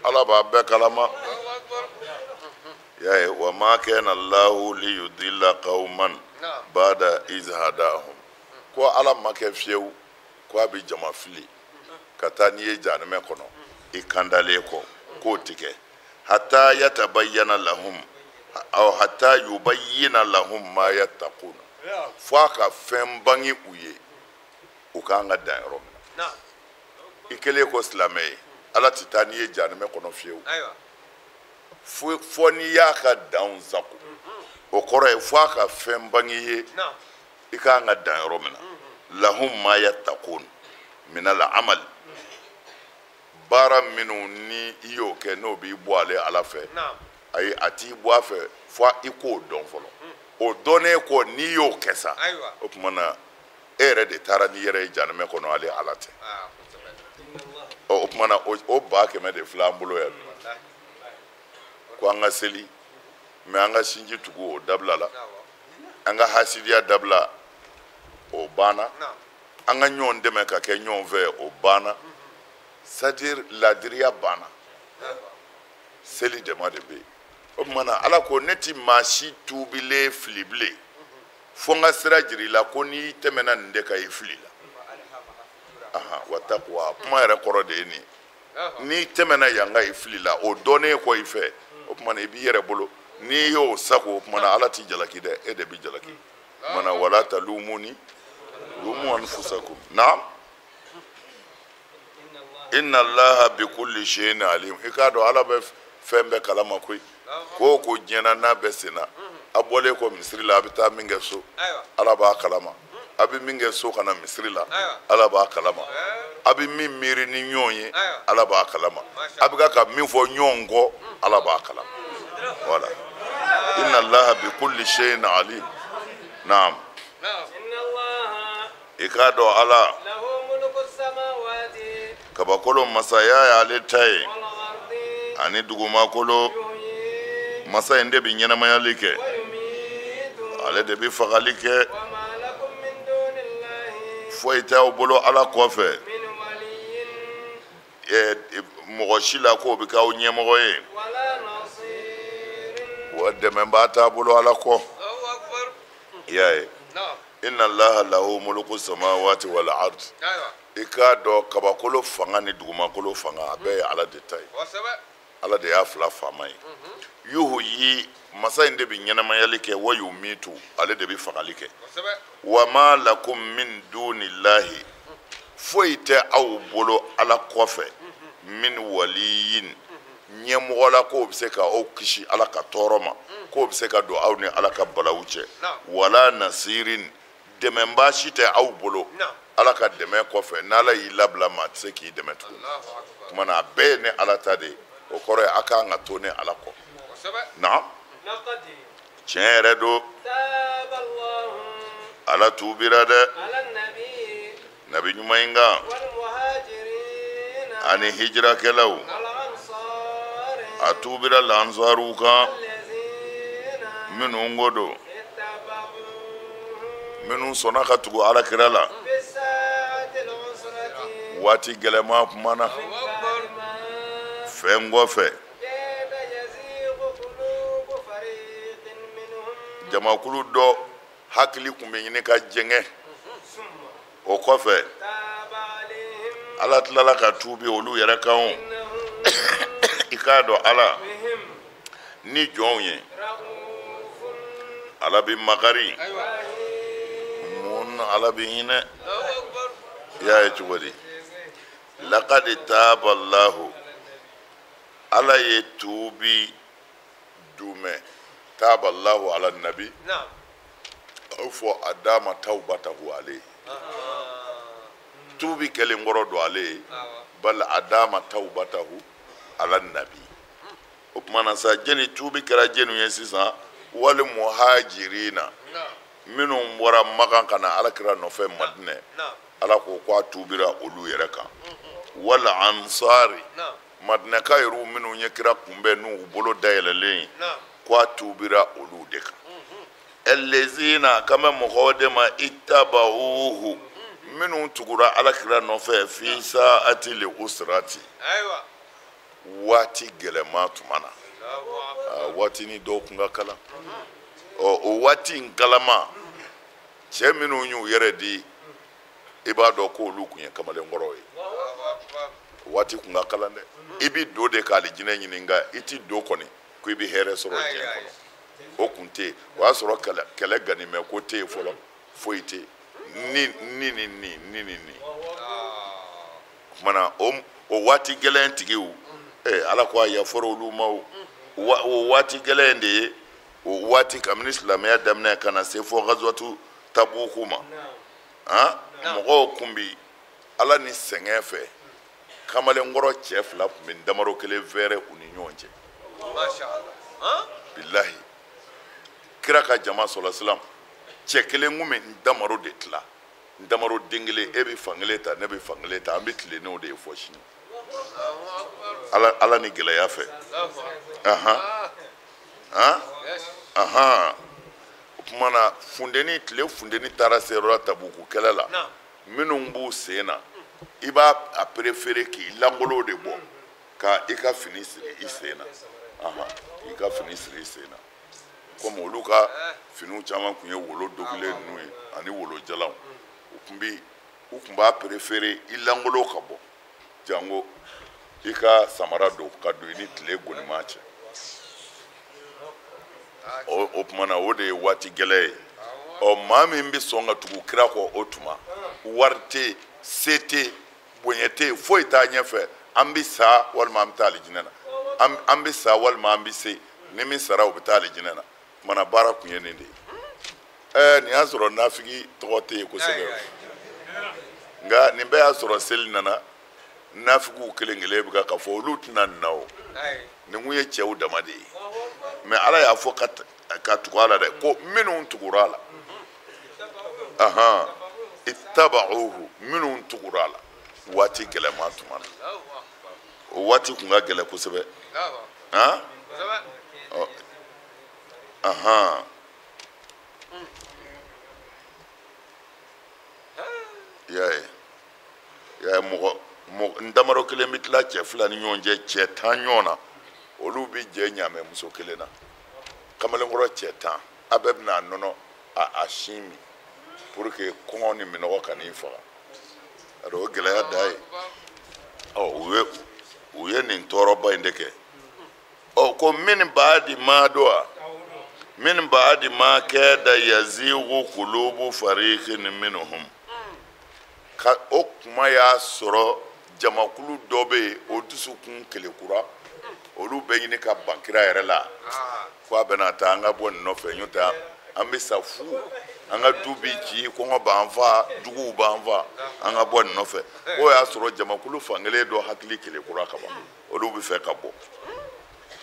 ala b'a bɛɛ kalama y'a ye wa ma kana Allahu liyudilla qauman ba'da iz hadahum ko ala ma kɛ fiyewu ko a bɛ jama fili ka taa n'i ye jahanɛmɛ kɔnɔ i kandalen kɔ k'o tɛ kɛ hatta yatabayyana lahum aw hatta yubayyina lahum ma yattaquna fo a ka fɛn bange u ye u k'an ka dan yɔrɔ min na i kɛlen ko silamɛ ye ala tɛ taa n'i ye jahanɛmɛ kɔnɔ fiyewu fo n'i y'a ka danw sago o kɔrɔ ye fo a ka fɛn bange i ye i k'an ka dan yɔrɔ min na lahum ma yattaqun minal amal baara minnu ni i y'o kɛ n'o b'i bɔ ale ala fɛ ayi a t'i bɔ a fɛ fo i k'o dɔn fɔlɔ o dɔnnen kɔ n'i y'o kɛ sa o tuma na e yɛrɛ de taara n'i yɛrɛ ye jahanɛmɛ kɔnɔ ale ala tɛ o tuma na o 100 de filɛ an bolo yan ko an ka seli mɛ an ka sinji tugu o dabila la an ka hasidiya dabila o banna an ka ɲɔgɔn dɛmɛ ka kɛ ɲɔgɔn fɛ o banna c'est-à-dire ladiriya banna seli dama de bɛ yen o mana ala ko ne ti maa si tuubilen fili bilen fo n ka sira jira i la ko n'i tɛmɛna nin de kan i fili la wa taqwa kuma yɛrɛ kɔrɔ de ye nin n'i tɛmɛna yan kan i fili la o dɔnnen kɔ i fɛ o tuma na i b'i yɛrɛ bolo n'i y'o sago o tuma na ala t'i jalaki dɛ e de b'i jalaki o tuma na wala talumuni lumu anfusakum naam inna allaha bikulli shay'in alim i k'a dɔn ala bɛ fɛn bɛɛ kalama koyi ko ko diɲɛna n'a bɛ senna a bɔlen kɔ misiri la a bɛ taa min kɛ so ala b'a kalama a bɛ min kɛ so ka na misiri la ala b'a kalama a bɛ min miiri ni ɲɔgɔn ye ala b'a kalama a bɛ ka min fɔ ɲɔgɔn kɔ ala b'a kalama voilà inna allaha bikulli shay'in alim naam i k'a dɔn ala kabakolo masaya y'ale ta ye ani dugumakolo masa in de bɛ ɲɛnamayali kɛ ale de bɛ fagali kɛ foyi t'aw bolo ala kɔfɛ mɔgɔ si la k'o bɛ k'aw ɲɛmɔgɔ ye wa dɛmɛbaa t'a bolo ala kɔ i y'a ye inna allaha lahu muluku samawati wal ard i k'a dɔn kabakolo fanga ni dugumakolo fanga a bɛɛ ye ala de ta ye ala de y'a fila faama ye yuhuyi masa in de bɛ ɲɛnamayali kɛ wa yumitu ale de bɛ fagali kɛ wa ma lakum min dunillahi foyi tɛ aw bolo ala kɔfɛ min waliyin ɲɛmɔgɔ la k'o bɛ se ka aw kisi ala ka tɔɔrɔ ma k'o bɛ se ka don aw ni ala ka balawu cɛ wala nasirin dɛmɛbaa si tɛ aw bolo ala ka dɛmɛ kɔfɛ n'ala y'i labila maa tɛ se k'i dɛmɛ tuguni o tuma na a bɛɛ ye ne ala ta de ye o kɔrɔ ye a kan ka to ne ala kɔ na tiɲɛ yɛrɛ don ala tuubira dɛ nabi ɲuman in kan ani hijirakɛlaw a tuubira lansariw kan minnu ko don minnu sɔnna ka tugu alakira la waati gɛlɛma tuma na fɛn kɔfɛ jamakulu dɔ hakili tun bɛ ɲini ka jɛngɛ o kɔfɛ ala tilala ka tuubi olu yɛrɛ kan i k'a dɔn ala ni jɔnw ye ala bɛ makari mun ala bɛ hinɛ i y'a ye cogo di laqad taaba allahu ala ye tuubi dumɛ taaba allahu ala nabi aw fɔ a d'a ma tawbatahu ale tuubi kɛlen kɔrɔ don ale ye bali a d'a ma tawbatahu ala nabi o tuma na sa jɛni tuubi kɛra jɛniw ye sisan wali muhajirina minnu bɔra makan ka na alakira nɔfɛ madinɛ ala ko k'a tuubira olu yɛrɛ kan wala ansari madinɛka yɛrɛw minnu ye kira kunbɛn n'u bolo dayɛlɛlen k'a tuubira olu de kan elezina kama mɔgɔw de ma itabauhu minnu tugura alakira nɔfɛ fi saati li usrati waati gɛlɛma tuma na waati ni dɔw kun ka kalan o waati in kalama cɛ minnu y'u yɛrɛ di i b'a dɔn ko olu kun ye kamalenkɔrɔ ye waati kun ka kalan dɛ i bɛ don de k'ale jinɛ ɲini nka i ti don kɔni ko i bɛ hɛrɛ sɔrɔ diɲɛ kɔnɔ o kun tɛ yen o y'a sɔrɔ kɛlɛ ganimɛ ko tɛ yen fɔlɔ foyi tɛ yen ni o kumana o waati gɛlɛn tigiw ala ko a yafara olu ma o waati gɛlɛn de ye o waati kabini silamɛya daminɛ ka na se fɔ gazwatu tabuku ma mɔgɔw kun bi ala ni sɛgɛn fɛ kamalenkɔrɔ cɛ fila kun bɛ damaro kelen fɛrɛ u ni ɲɔgɔn cɛ bilahi kira ka jama sɔrɔ silam cɛ kelen kun bɛ damaro de tila damaro den kelen e bɛ fan kelen ta ne bɛ fan kelen ta an bɛ tilennenw de ye fɔ sini ala ni gɛlɛya fɛ o tuma na funteni tile funteni taara se yɔrɔ la tabuku kɛlɛ la minnu b'u sen na i b'a a préféré k'i lankolon de bɔ ka i ka fini siri i sen na i ka fini siri i sen na komi olu ka finiw caman kun ye wolo dogilen ninnu ye ani wolo jalanw u kun b'a préféré i langolo ka bɔ jango i ka samara don ka don i ni tile gonima cɛ o tuma na o de ye waati gɛlɛ ye maa min bɛ sɔn ka tugu kira kɔ o tuma wari tɛ se tɛ bonya tɛ foyi t'a ɲɛfɛ an bɛ sa walima an bɛ taa alijinɛ na an bɛ sa walima an bɛ se ni min sara o bɛ taa alijinɛ na kumana baara kun ye nin de ye nin y'a sɔrɔ nafigi tɔgɔ tɛ yen kosɛbɛ nka nin bɛɛ y'a sɔrɔ seli nana nafigiw kelen kelen bɛ ka fɔ olu tɛna nin na o nin kun ye cɛw dama de ye mɛ ala y'a fɔ ka tugu a la dɛ ko minnu tugura a la ittaba'uhu minnu tugura a la waati gɛlɛma tuma na o waati kun ka gɛlɛ kosɛbɛ y'a ye mɔgɔ n damadɔ kelen bɛ tila cɛ fila ni ɲɔgɔn cɛ cɛ 10 ɲɔgɔn na olu bɛ jɛ ɲaamɛ muso kelen na kamalenkɔrɔ cɛ 10 a bɛɛ bɛna nɔnɔ a sin min pour que kɔngɔ ni minɔgɔ ka n'i faga o gɛlɛya da ye u ye nin tɔɔrɔba in de kɛ ko min ba'di ma do a min ba'di ma kada yazigu qulubu fariqin minhum o kuma y'a sɔrɔ jamakulu dɔ bɛ yen o dusukun kelekura olu bɛ ɲini ka ban kira yɛrɛ la ko a bɛna taa an ka bɔ nin nɔfɛ n'o tɛ an bɛ sa fu an ka du bi ci kɔngɔ b'an fa juguw b'an fa an ka bɔ nin nɔfɛ o y'a sɔrɔ jamakulu fankelen dɔ hakili kelekura ka ban olu bɛ fɛ ka bɔ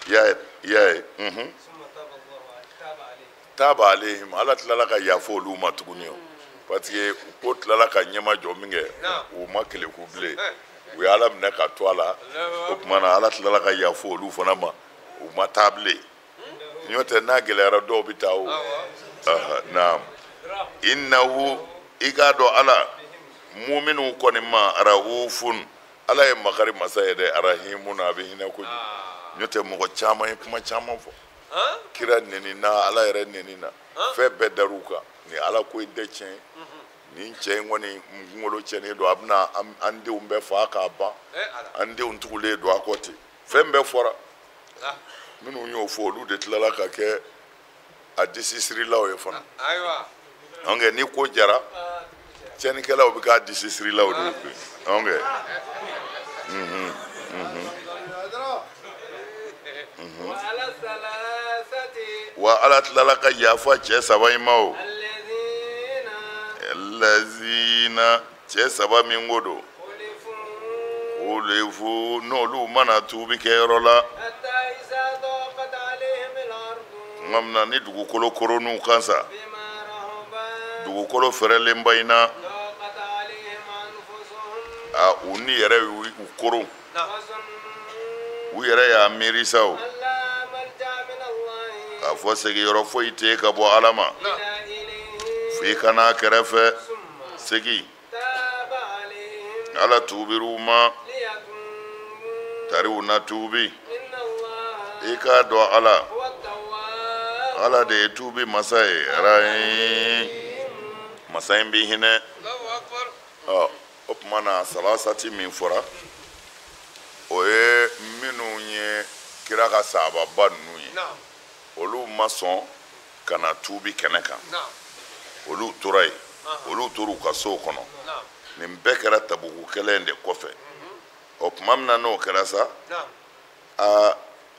i y'a ye taaba alehim ala tilala ka yafa olu ma tuguni o parce que ko tilala ka ɲɛmajɔ min kɛ u ma keleku bilen u ye ala minɛ ka to a la o tuma na ala tilala ka yafa olu fana ma u ma taa bilen n'o tɛ n'a gɛlɛyara dɔw bɛ taa o naam innahu i k'a dɔn ala muminw kɔni ma arahufun ala ye makari masa ye dɛ arahimun a bɛ hinɛ kojugu n'o tɛ mɔgɔ caman ye kuma caman fɔ kira neni na ala yɛrɛ neni na fɛn bɛɛ dar'u kan ni ala ko in tɛ tiɲɛ nin cɛ in kɔni kunkolo tiɲɛnen don a bɛna an denw bɛɛ faga k'a ban an denw tugulen don a kɔ ten fɛn bɛɛ fɔra minnu y'o fɔ olu de tilala ka kɛ a disi sirilaw ye fana nka ni ko jara tiɲɛnikɛlaw bɛ k'a disi sirilaw de ye wa ala tilala ka yafa cɛ saba in ma o lazina cɛ saba min ko don ulifu n'olu mana tuubi kɛ yɔrɔ la tuma min na ni dugukolo koronn'u kan sa dugukolo fɛrɛlenba in na u ni yɛrɛ y'u koron u yɛrɛ y'a miiri sa o k'a fɔ segiyɔrɔ foyi tɛ ka bɔ ala ma f'i ka n'a kɛrɛfɛ segi ala tuubir'u ma tariw na tuubi i k'a dɔn ala de ye tuubi masa ye rahim masa in b'i hinɛ o tuma na salasati min fɔra o ye minnu ye kira ka sahababa ninnu ye olu ma sɔn ka na tuubi kɛnɛ kan olu tora yen olu tor'u ka sow kɔnɔ nin bɛɛ kɛra tabuku kɛlɛ in de kɔfɛ o tuma min na n'o kɛra sa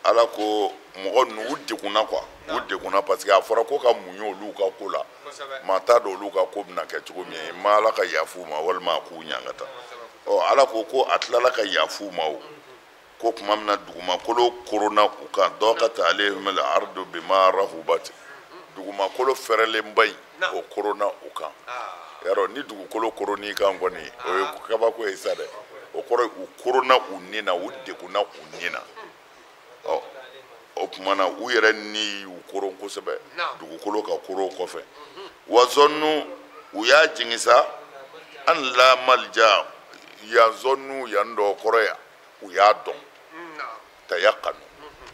ala ko mɔgɔ ninnu u degunna u degunna parce que a fɔra ko ka muɲu olu ka ko la maa t'a dɔn olu ka ko bɛna kɛ cogo min ye ma ala ka yafu ma walima a k'u ɲangata ala ko a tilala ka yafu ma o ko tuma min na dugumakolo koronna u kan dɔqat alehim al ardu bima rahubat dugumakolo fɛrɛlenba in o koronna u kan yarɔ ni dugukolo koronn'i kan kɔni o ye kabako ye sa dɛ o kɔrɔ u koronna u nin na u degunna u nin na o tuma na u yɛrɛ ni y'u koron kosɛbɛ dugukolo ka koron kɔfɛ wa zɔnnu u y'a jigin sa an la malja yan zɔnnu yan dɔ kɔrɔ ya u y'a dɔn tayakanu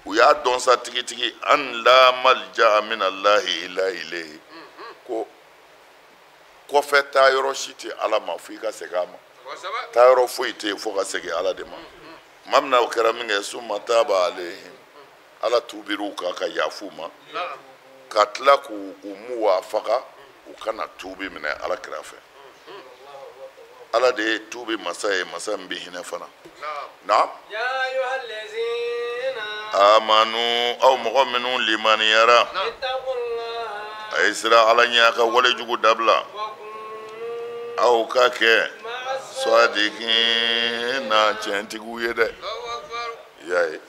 u y'a dɔn sa tigitigi an la malja min allahi illa ilayhi ko kɔfɛ taa yɔrɔ si tɛ ala ma fo i ka segin a ma taa yɔrɔ foyi tɛ yen fo ka segin ala de ma tuma min na o kɛra min kɛ summa taaba alayhim ala tuubir'u kan ka yafu ma ka tila k'u muwafaga u kana tuubi minɛ ala kira fɛ ala de ye tuubi masa ye masa min bɛ hinɛ fana na amanu aw mɔgɔ minnu limaniyara a ye sira ala ɲɛ a ka walejugu dabila aw ka kɛ sadiqin na tiɲɛtigiw ye dɛ y'a ye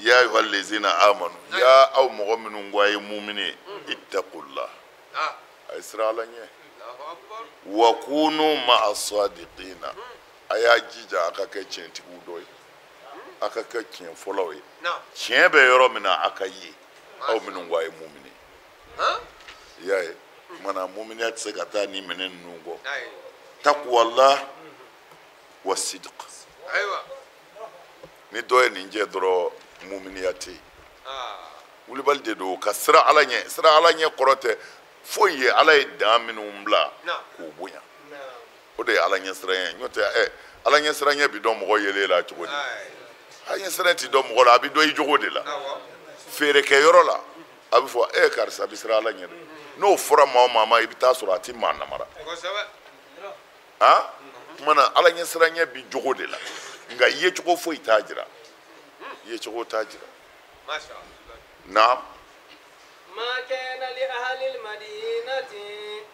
ya ayyuhal ladzina amanu ya aw mɔgɔ minnu ko a ye mumini ye ittaqullah a ye sira ala ɲɛ wa kunu ma'a sadiqina a y'a jija a ka kɛ tiɲɛtigiw dɔ ye a ka kɛ tiɲɛ fɔlɔw ye tiɲɛ bɛ yɔrɔ min na a ka ye aw minnu ko a ye mumini ye y'a ye mana muminiya tɛ se ka taa ni minɛ ninnu kɔ taqwallah wa sidq ni dɔ ye nin jɛ dɔrɔn muminiya tɛ yen wulibali de don ka sira ala ɲɛ kɔrɔ tɛ foyi ye ala ye dan minnu bila k'o bonya o de ye ala ɲɛ siran ɲɛ n'o tɛ ala ɲɛ siran ɲɛ bi dɔn mɔgɔ yelen la cogo di ala ɲɛ siran ti dɔn mɔgɔ la a bi dɔn i jogo de la feerekɛyɔrɔ la a bɛ fɔ karisa bɛ siran ala ɲɛ dɛ n'o fɔra maa o maa ma i bɛ taa sɔrɔ a ti maa namara tuma na ala ɲɛ siran ɲɛ bi jogo de la nka yecogo foyi t'a jira yecogo t'a jira na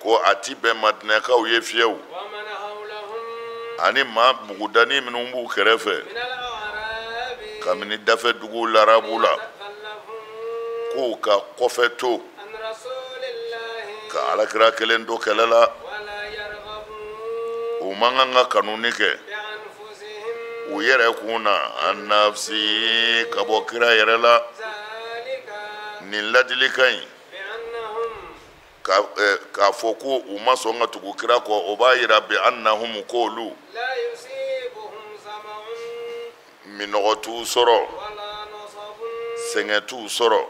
ko a ti bɛn madinɛkaw ye fiyewu ani maa bugudani minnu b'u kɛrɛfɛ kabini dafɛ duguw larabu la k'u ka kɔfɛ to ka alakira kelen to kɛlɛ la u man kan ka kanuni kɛ u yɛrɛ kun na an nafsi ka bɔ kira yɛrɛ la nin ladilikan in k'a fɔ ko u ma sɔn ka tugu kira kɔ o b'a yira bi annahum k'olu minɔgɔ t'u sɔrɔ sɛgɛn t'u sɔrɔ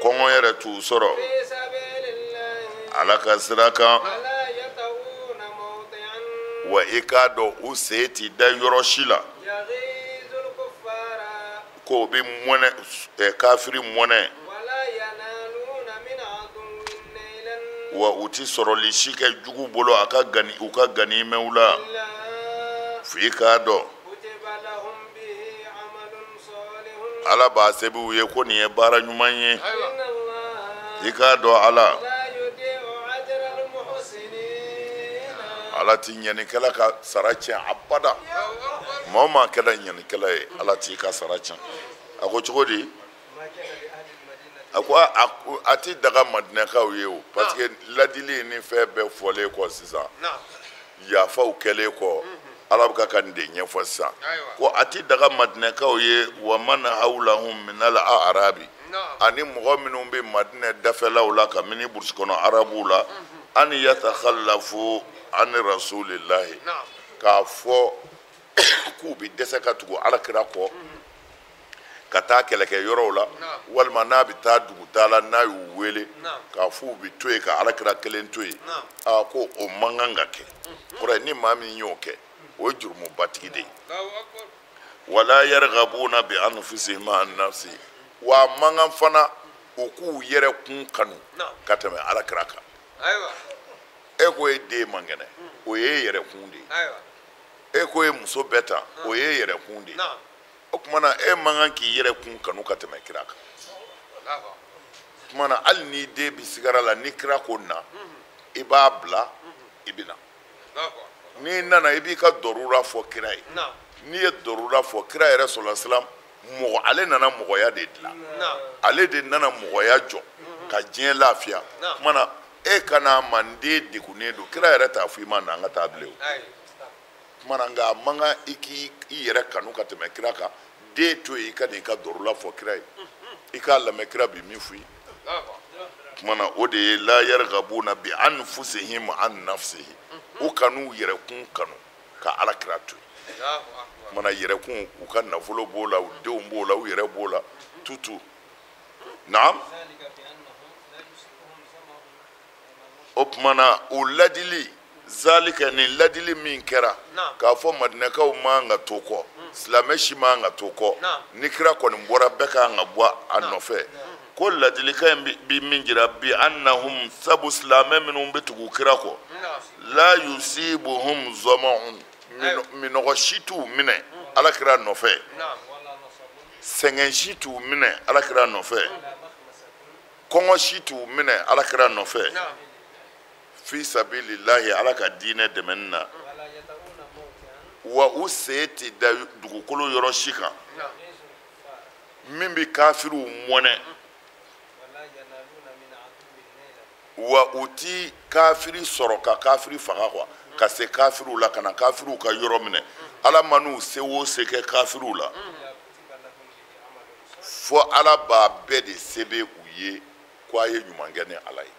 kɔngɔ yɛrɛ t'u sɔrɔ ala ka sira kan wa i k'a dɔn u sen t'i da yɔrɔ si la ko u bɛ mɔnɛ kafiri mɔnɛ wa u ti sɔrɔli si kɛ jugu bolo u ka ganimɛw la f'i k'a dɔn ala b'a sɛbɛn u ye ko nin ye baara ɲuman ye i k'a dɔn ala ti ɲɛnikɛla ka sara tiɲɛ abada maa o maa kɛra ɲɛnikɛla ye ala t'i ka sara tiɲɛ a ko cogo di a ko a ti daga madinɛkaw ye o parce que ladili ni fɛn bɛɛ fɔlen kɔ sisan yafaw kɛlen kɔ ala bɛ ka nin de ɲɛfɔ sisan ko a ti daga madinɛkaw ye wa man hawlahum minal a'rabi ani mɔgɔ minnu bɛ madinɛ dafɛlaw la kabini burusi kɔnɔ arabuw la an yatakhallafu an rasulillahi k'a fɔ k'u bɛ dɛsɛ ka tugu alakira kɔ ka taa kɛlɛkɛ yɔrɔw la walima n'a bɛ taa dugutaa la n'a y'u wele k'a fɔ u bɛ to yen ka alakira kelen to yen ko o man kan ka kɛ kɔrɔ ni maa min y'o kɛ o ye jurumubatigi de ye wala yarghabuna bi anfusihim an nafsi wa man kan fana u k'u yɛrɛ kun kanu ka tɛmɛ alakira kan e ko ye den man kɛnɛ o ye yɛrɛ kun de ye e ko ye muso bɛɛ ta o ye yɛrɛ kun de ye o tuma na e man kan k'i yɛrɛ kun kanu ka tɛmɛ kira kan o tuma na hali ni den bi sigara la ni kira ko na i b'a bila i bɛ na n'i nana i b'i ka dɔrura fɔ kira ye n'i ye dɔrura fɔ kira yɛrɛ sɔlɔ silam mɔgɔ ale nana mɔgɔya de dilan ale de nana mɔgɔya jɔ ka diɲɛ lafiya o tuma na e kana manden degunnen don kira yɛrɛ t'a fɔ i ma na an ka taa bilen o tuma na nka a man kan i k'i yɛrɛ kanu ka tɛmɛ kira kan den to yen i ka n'i ka dɔrɔla fɔ kira ye i k'a lamɛn kira bi min f'i ye o tuma na o de ye la yarghabuna bi anfusihim an nafsihi u kanu yɛrɛ kun kanu ka alakira to mana yɛrɛkun u ka nafolo b'o la u denw b'o la u yɛrɛ b'o la tutu naam o tumana o ladili zalika ni ladili min kɛra k'a fɔ madinakaw man ka to kɔ silamɛ si man ka to kɔ ni kira kɔni bɔra bɛɛ kan ka bɔ a nɔfɛ ko ladilikan bi min jira bi annahum sabu silamɛ minnu bɛ tugu kira kɔ la yusibuhum zama'un minɔgɔ si t'u minɛ alakira nɔfɛ sɛgɛn si t'u minɛ alakira nɔfɛ kɔngɔ si t'u minɛ alakira nɔfɛ fi sabilillahi ala ka diinɛ dɛmɛni na wa u sen tɛ da dugukolo yɔrɔ si kan min bɛ kafiriw mɔnɛ wa u ti kafiri sɔrɔ ka kafiri faga quoi ka se kafiriw la ka na kafiriw ka yɔrɔ minɛ ala man'u se o se kɛ kafiriw la fo ala b'a bɛɛ de sebe u ye ko a ye ɲuman kɛ ni ala ye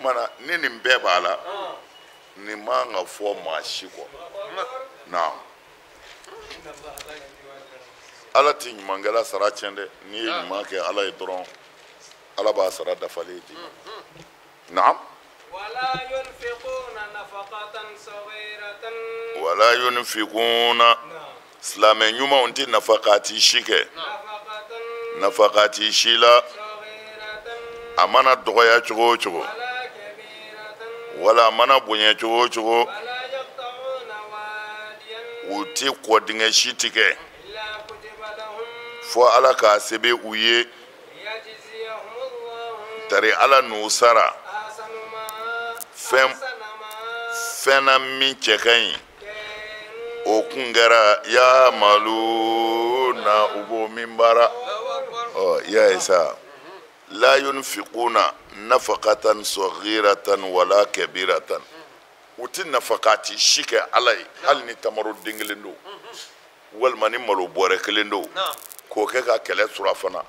mana ni nin bɛɛ b'a la nin man ka fɔ maa si kɔ naam ala tɛ ɲumankɛla sara tiɲɛ dɛ n'i ye ɲuman kɛ ala ye dɔrɔn ala b'a sara dafalen di naam wala yunfikuna silamɛ ɲumanw tɛ nafakati si kɛ nafakati si la a mana dɔgɔya cogo o cogo wala a mana bonya cogo o cogo u tɛ kɔdingɛ si tigɛ fo ala k'a sebe u ye tari ala n'u sara fɛn na min cɛ ka ɲi o kun kɛra ya malu na u b'o min baara ya ye sa la yunfiquna nafaqatan saghiratan wala kabiratan u tɛ nafakati si kɛ ala ye hali ni tamaro den kelen don walima ni malo bɔrɛ kelen don k'o kɛ ka kɛlɛ surafana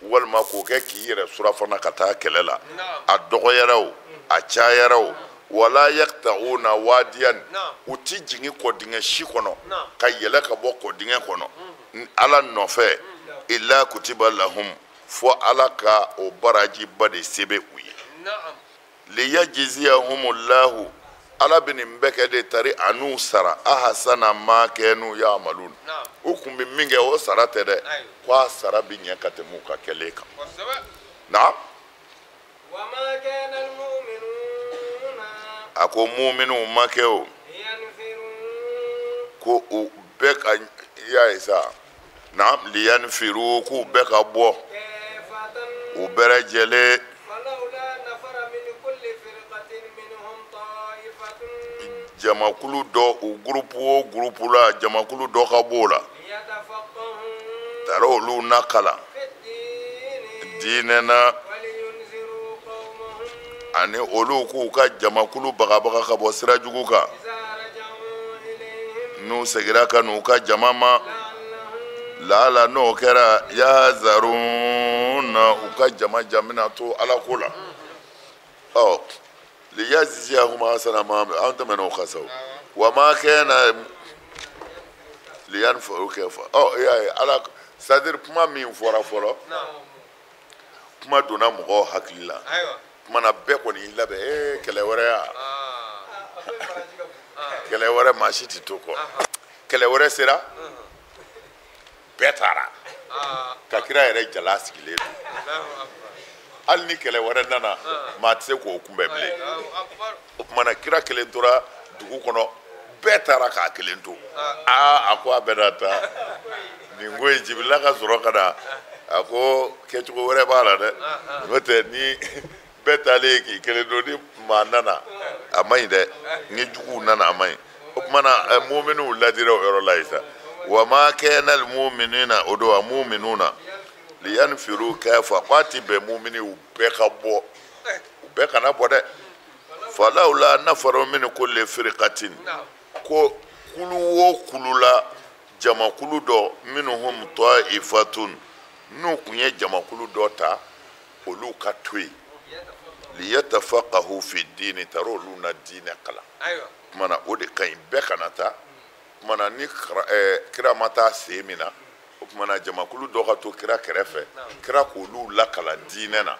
walima k'o kɛ k'i yɛrɛ surafana ka taa kɛlɛ la a dɔgɔyara o a cayara o wala yaqta'una wadiyan u ti jigin kɔdingɛ si kɔnɔ ka yɛlɛ ka bɔ kɔdingɛ kɔnɔ ala nɔfɛ illa kutiba lahum fo ala ka o baraji ba de sebe u ye liyajziyahumullahu ala bɛ nin bɛɛ kɛ de tari an'u sara ahasana ma kɛnu ya'malun u kun bɛ min kɛ o sara tɛ dɛ ko a sara bɛ ɲɛ ka tɛmɛ u ka kɛlen kan naam a ko mu'minu ma kɛ o ko u bɛɛ ka y'a ye sa naam liyanfiru k'u bɛɛ ka bɔ u bɛɛ lajɛlen jamakulu dɔ u gurupu o gurupu la jamakulu dɔ ka b'o la taara olu na kalan diinɛ na ani olu k'u ka jamakulu bagabaga ka bɔ sira jugu kan n'u segira ka n'u ka jama ma laala n'o kɛra yazaruna u ka jama jamina to ala ko la liyajziyahum ahsana ma an tɛmɛna o kan sa wa ma kana liyanfiru kayfa ala c'est-à-dire kuma min fɔra fɔlɔ kuma donna mɔgɔw hakili la kuma na bɛɛ kɔni y'i labɛn kɛlɛ wɛrɛ ya kɛlɛ wɛrɛ maa si tɛ to kɔ kɛlɛ wɛrɛ sera bɛɛ taara ka kira yɛrɛ jala sigilen don hali ni kɛlɛ wɛrɛ nana maa tɛ se k'o kunbɛn bilen o tumana kira kelen tora dugu kɔnɔ bɛɛ taara k'a kelen to a ko a bɛɛ na taa nin ko in Jibirila ka sɔrɔ ka na a ko kɛcogo wɛrɛ b'a la dɛ n'o tɛ ni bɛɛ taalen k'i kelen to ni maa nana a man ɲi dɛ ni juguw nana a man ɲi o tumana mu'miniw ladira o yɔrɔ la yen sa wa ma kana al mu'minina o don a mu'minuna liyanfiru kayfa k'a ti bɛn mu'miniw bɛɛ ka bɔ u bɛɛ kana bɔ dɛ falawla nafaru min kulli firqatin ko kulu o kulu la jamakulu dɔ minhum ta'ifatun n'u kun ye jamakulu dɔ ta olu ka to yen liyatafaqahu fi diini taara olu na diinɛ kalan mana o de kaɲi bɛɛ kana taa mana ni kira ma taa sen min na o kumana jamakulu dɔ ka to kira kɛrɛfɛ kira k'olu lakala diinɛ na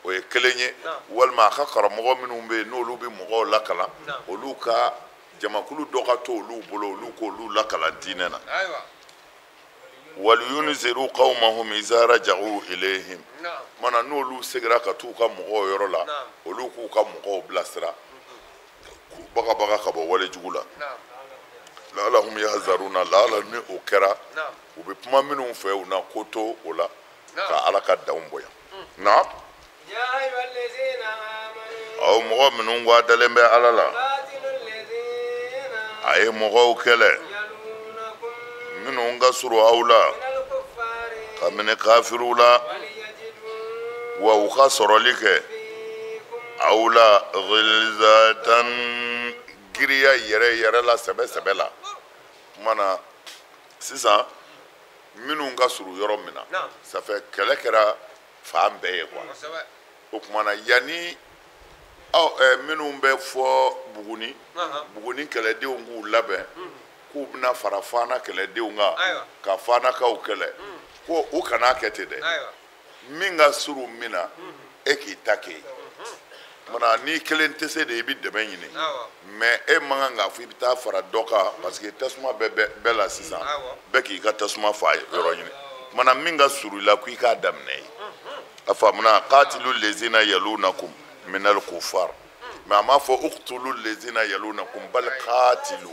o ye kelen ye walima a ka karamɔgɔ minnu bɛ yen n'olu bɛ mɔgɔw lakala olu ka jamakulu dɔ ka to olu bolo olu k'olu lakala diinɛ na waliyunziru qawmahum iza raja'u ilayhim mana n'olu segira ka t'u ka mɔgɔw yɔrɔ la olu k'u ka mɔgɔw bilasira k'u bagabaga ka bɔ walejugu la la'allahum yahzaruna la'alla ni o kɛra u bɛ kuma minnu fɛ u na ko to o la ka ala ka danw bonya na aw mɔgɔ minnu wadalen bɛ ala la a ye mɔgɔw kɛlɛ minnu ka surun aw la ka minɛ kafiruw la wa u ka sɔrɔli kɛ aw la ghilzatan giriya yɛrɛ la sɛbɛ la mana sisan minnu ka surun yɔrɔ min na safɛ kɛlɛ kɛra fan bɛɛ ye quoi o kumana yanni minnu bɛ fɔ Buguni kɛlɛdenw k'u labɛn k'u bɛna fara Fana kɛlɛdenw kan ka Fanakaw kɛlɛ ko u kana kɛ ten dɛ min ka surun min na e k'i ta kɛ mana ni kelen tɛ se de i bɛ dɛmɛ ɲini mais e man kan k'a fɔ i bɛ taa fara dɔ kan parce que tasuma bɛ bɛɛ la sisan bɛɛ k'i ka tasuma fa yɔrɔ ɲini mana min ka surun i la ko i k'a daminɛ ye a faamuna qatilu lezina yalunakum minal kufar mais a m'a fɔ uqtulu lezina yalunakum bal qatilu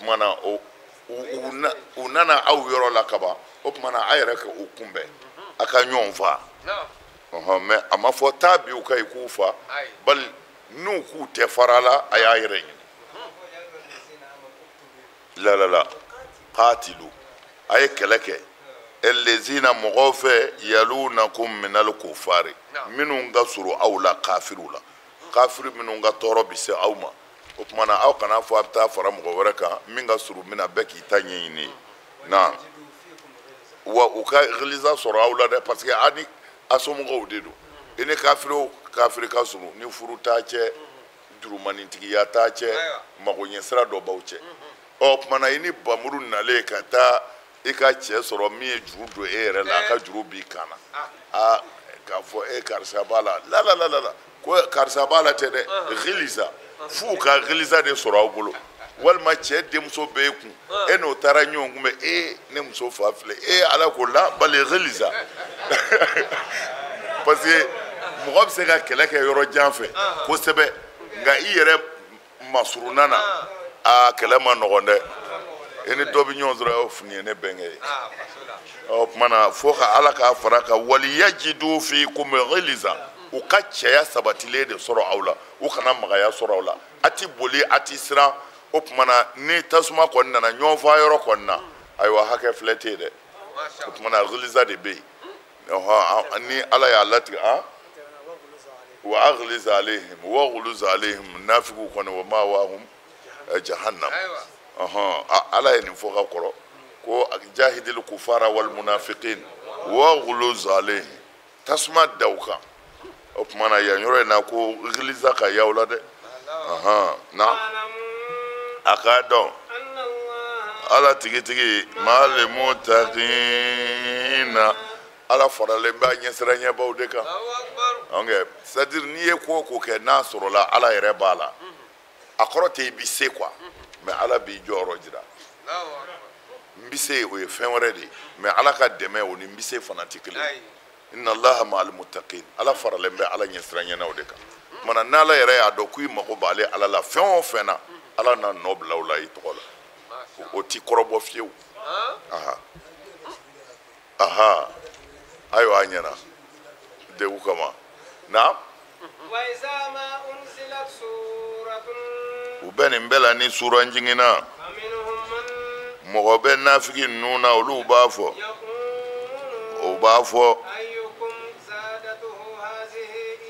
mana u nana aw yɔrɔ la kaban o kumana a yɛrɛ ka u kunbɛn a ka ɲɔgɔn fa mais a ma fɔ taa bi u ka i k'u fa bali n'u k'u tɛ fara la a y'a yɛrɛ ɲini la qatilu a ye kɛlɛ kɛ lezina mɔgɔw fɛ yalunakum minal kufari minnu ka surun aw la kafiru la kafiri minnu ka tɔɔrɔ bi se aw ma o kumana aw kana fɔ a bɛ taa fara mɔgɔ wɛrɛ kan min ka surun min na bɛɛ k'i ta ɲɛɲini na wa u ka ghiliza sɔrɔ aw la dɛ parce que a ni a somɔgɔw de don i ni kafiri ka surun ni furu t'a cɛ jurumanintigiya t'a cɛ magoɲɛsira dɔ b'aw cɛ o kumana i ni bamuru nalen ka taa i ka cɛ sɔrɔ min ye juru don e yɛrɛ la a ka juru b'i kan na k'a fɔ karisa b'a la la ko karisa b'a la tɛ dɛ ghiliza f'u ka ghiliza de sɔrɔ aw bolo walima cɛ denmuso bɛ e kun e n'o taara ɲɔgɔn kun bɛ ne muso fa filɛ ala ko la bali ghiliza parce que mɔgɔ bɛ se ka kɛlɛ kɛ yɔrɔ jan fɛ kosɛbɛ nka i yɛrɛ masuruna na kɛlɛ ma nɔgɔn dɛ e ni dɔ bɛ ɲɔgɔn sɔrɔ y'o fini ye ne bɛnkɛ ye o kumana fo ka ala k'a fara ka waliyajidu fiikum ghiliza u ka cɛya sabatilen de sɔrɔ aw la u kana magaya sɔrɔ aw la a ti boli a ti siran o kumana ni tasuma kɔni nana ɲɔgɔn fa yɔrɔ kɔni na ayiwa hakɛ filɛ tɛ yen dɛ o kumana ghiliza de bɛ yen ni ala y'a latigɛ wa aghliza alayhim wa ghuluza alayhim nafiqu kɔni wa ma'wahum jahannam ala ye nin fɔ ka kɔrɔ ko jahidil kufara wal munafiqin wa ghuluza alayhim tasuma da u kan o kumana yan yɔrɔ in na ko ghiliza ka y'aw la dɛ na a k'a dɔn ala tigitigi ma'al muttaqina ala faralen b'a ɲɛsiranɲɛbaw de kan c'est à dire n'i ye ko o ko kɛ n'a sɔrɔla ala yɛrɛ b'a la a kɔrɔ tɛ i bi se quoi mais ala b'i jɔyɔrɔ jira n bi se o ye fɛn wɛrɛ de ye mais ala ka dɛmɛ o ni n bi se fana tɛ kelen ye inna allaha ma'al muttaqin ala faralen bɛ ala ɲɛsiranɲɛnaw de kan mana n'ala yɛrɛ y'a dɔn k'i mago b'ale ala la fɛn o fɛn na ala na nɔ bila o la i tɔgɔ la o ti kɔrɔbɔ fiyewu ayiwa a ɲɛna degun kama na u bɛ nin bɛɛ la ni sura jiginna mɔgɔ bɛ nafigi ninnu na olu b'a fɔ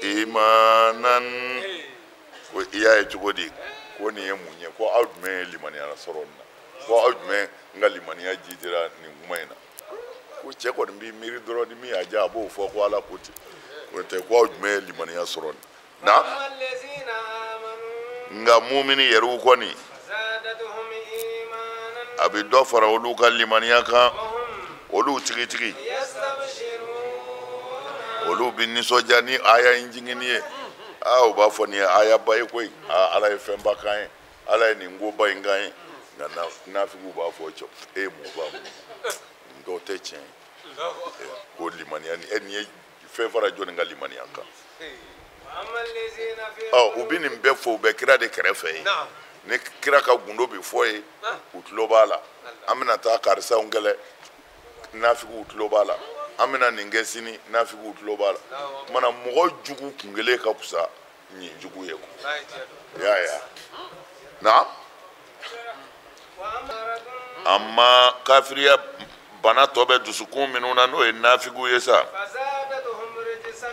imanan ko i y'a ye cogo di ko nin ye mun ye ko aw jumɛn ye limaniya sɔrɔ nin na ko aw jumɛn n ka limaniya jidira nin kuma in na ko cɛ kɔni b'i miiri dɔrɔn ni min y'a diya a b'o fɔ ko ala ko ten o tɛ ko aw jumɛn ye limaniya sɔrɔ nin na nga mumini yeru koni زادتهم إيمانا abi dɔ fara olu ka limaniya kan وهم olu tigi يستبشرون olu bi nisɔndiya ni aya in jigini ye u b'a fɔ nin ye aya ba ye koyi ala ye fɛn ba kan ye ala ye nin ko ba in kan ye nka nafigiw b'a fɔ cɛ mun b'a mun dɔw tɛ tiɲɛ ye ko limaniya ni nin ye fɛn fara jɔnni ka limaniya kan وأما الذين في u bi nin bɛɛ fɔ u bɛ kira de kɛrɛfɛ ye نعم ni kira ka gundo bi fɔ ye u tulo b'a la an bɛna taa karisaw kɛlɛ nafigiw tulo b'a la an bɛna nin kɛ sini nafigiw tulo b'a la kumana mɔgɔ jugu kun kelen ka fisa ɲin jugu ye ya na وأما amma kafiriya bana tɔ bɛ dusukun minnu na n'o ye nafigiw ye sa فزادتهم رجسا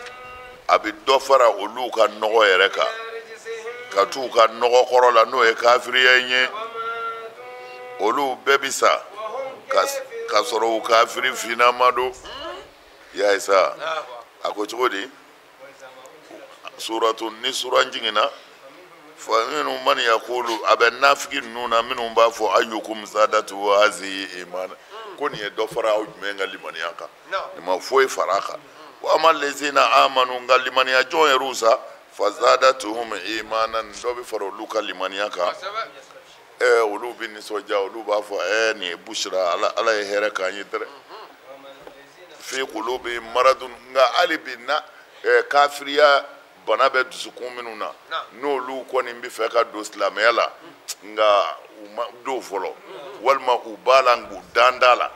a bi dɔ fara olu ka nɔgɔ yɛrɛ kan إلى رجسهم ka t'u ka nɔgɔ kɔrɔ la n'o ye kafiriya in ye وماتوا olu bɛɛ bi sa وهم ka كافرون sɔrɔ u kafiri finama don ya sa a ko cogo di suratu ni suran jiginna fa minnu man yaqulu a bɛ nafigi ninnu na minnu b'a fɔ ayyukum zadatu hazihi imana ko nin ye dɔ fara aw jumɛn ka limaniya kan nin ma foyi fara a kan wa ama lezina amanu nka limaniya jɔn yɛrɛw sa fa zadatuhum imanan dɔ bɛ fara olu ka limaniya kan olu bɛ nisɔndiya olu b'a fɔ nin ye bushra ala ye hɛrɛ k'an ye dɛrɛ fi qulubi maradun nka hali bi na kafiriya bana bɛ dusukun minnu na n'olu kɔni bɛ fɛ ka don silamɛya la nka u ma don fɔlɔ walima u b'a la k'u danda la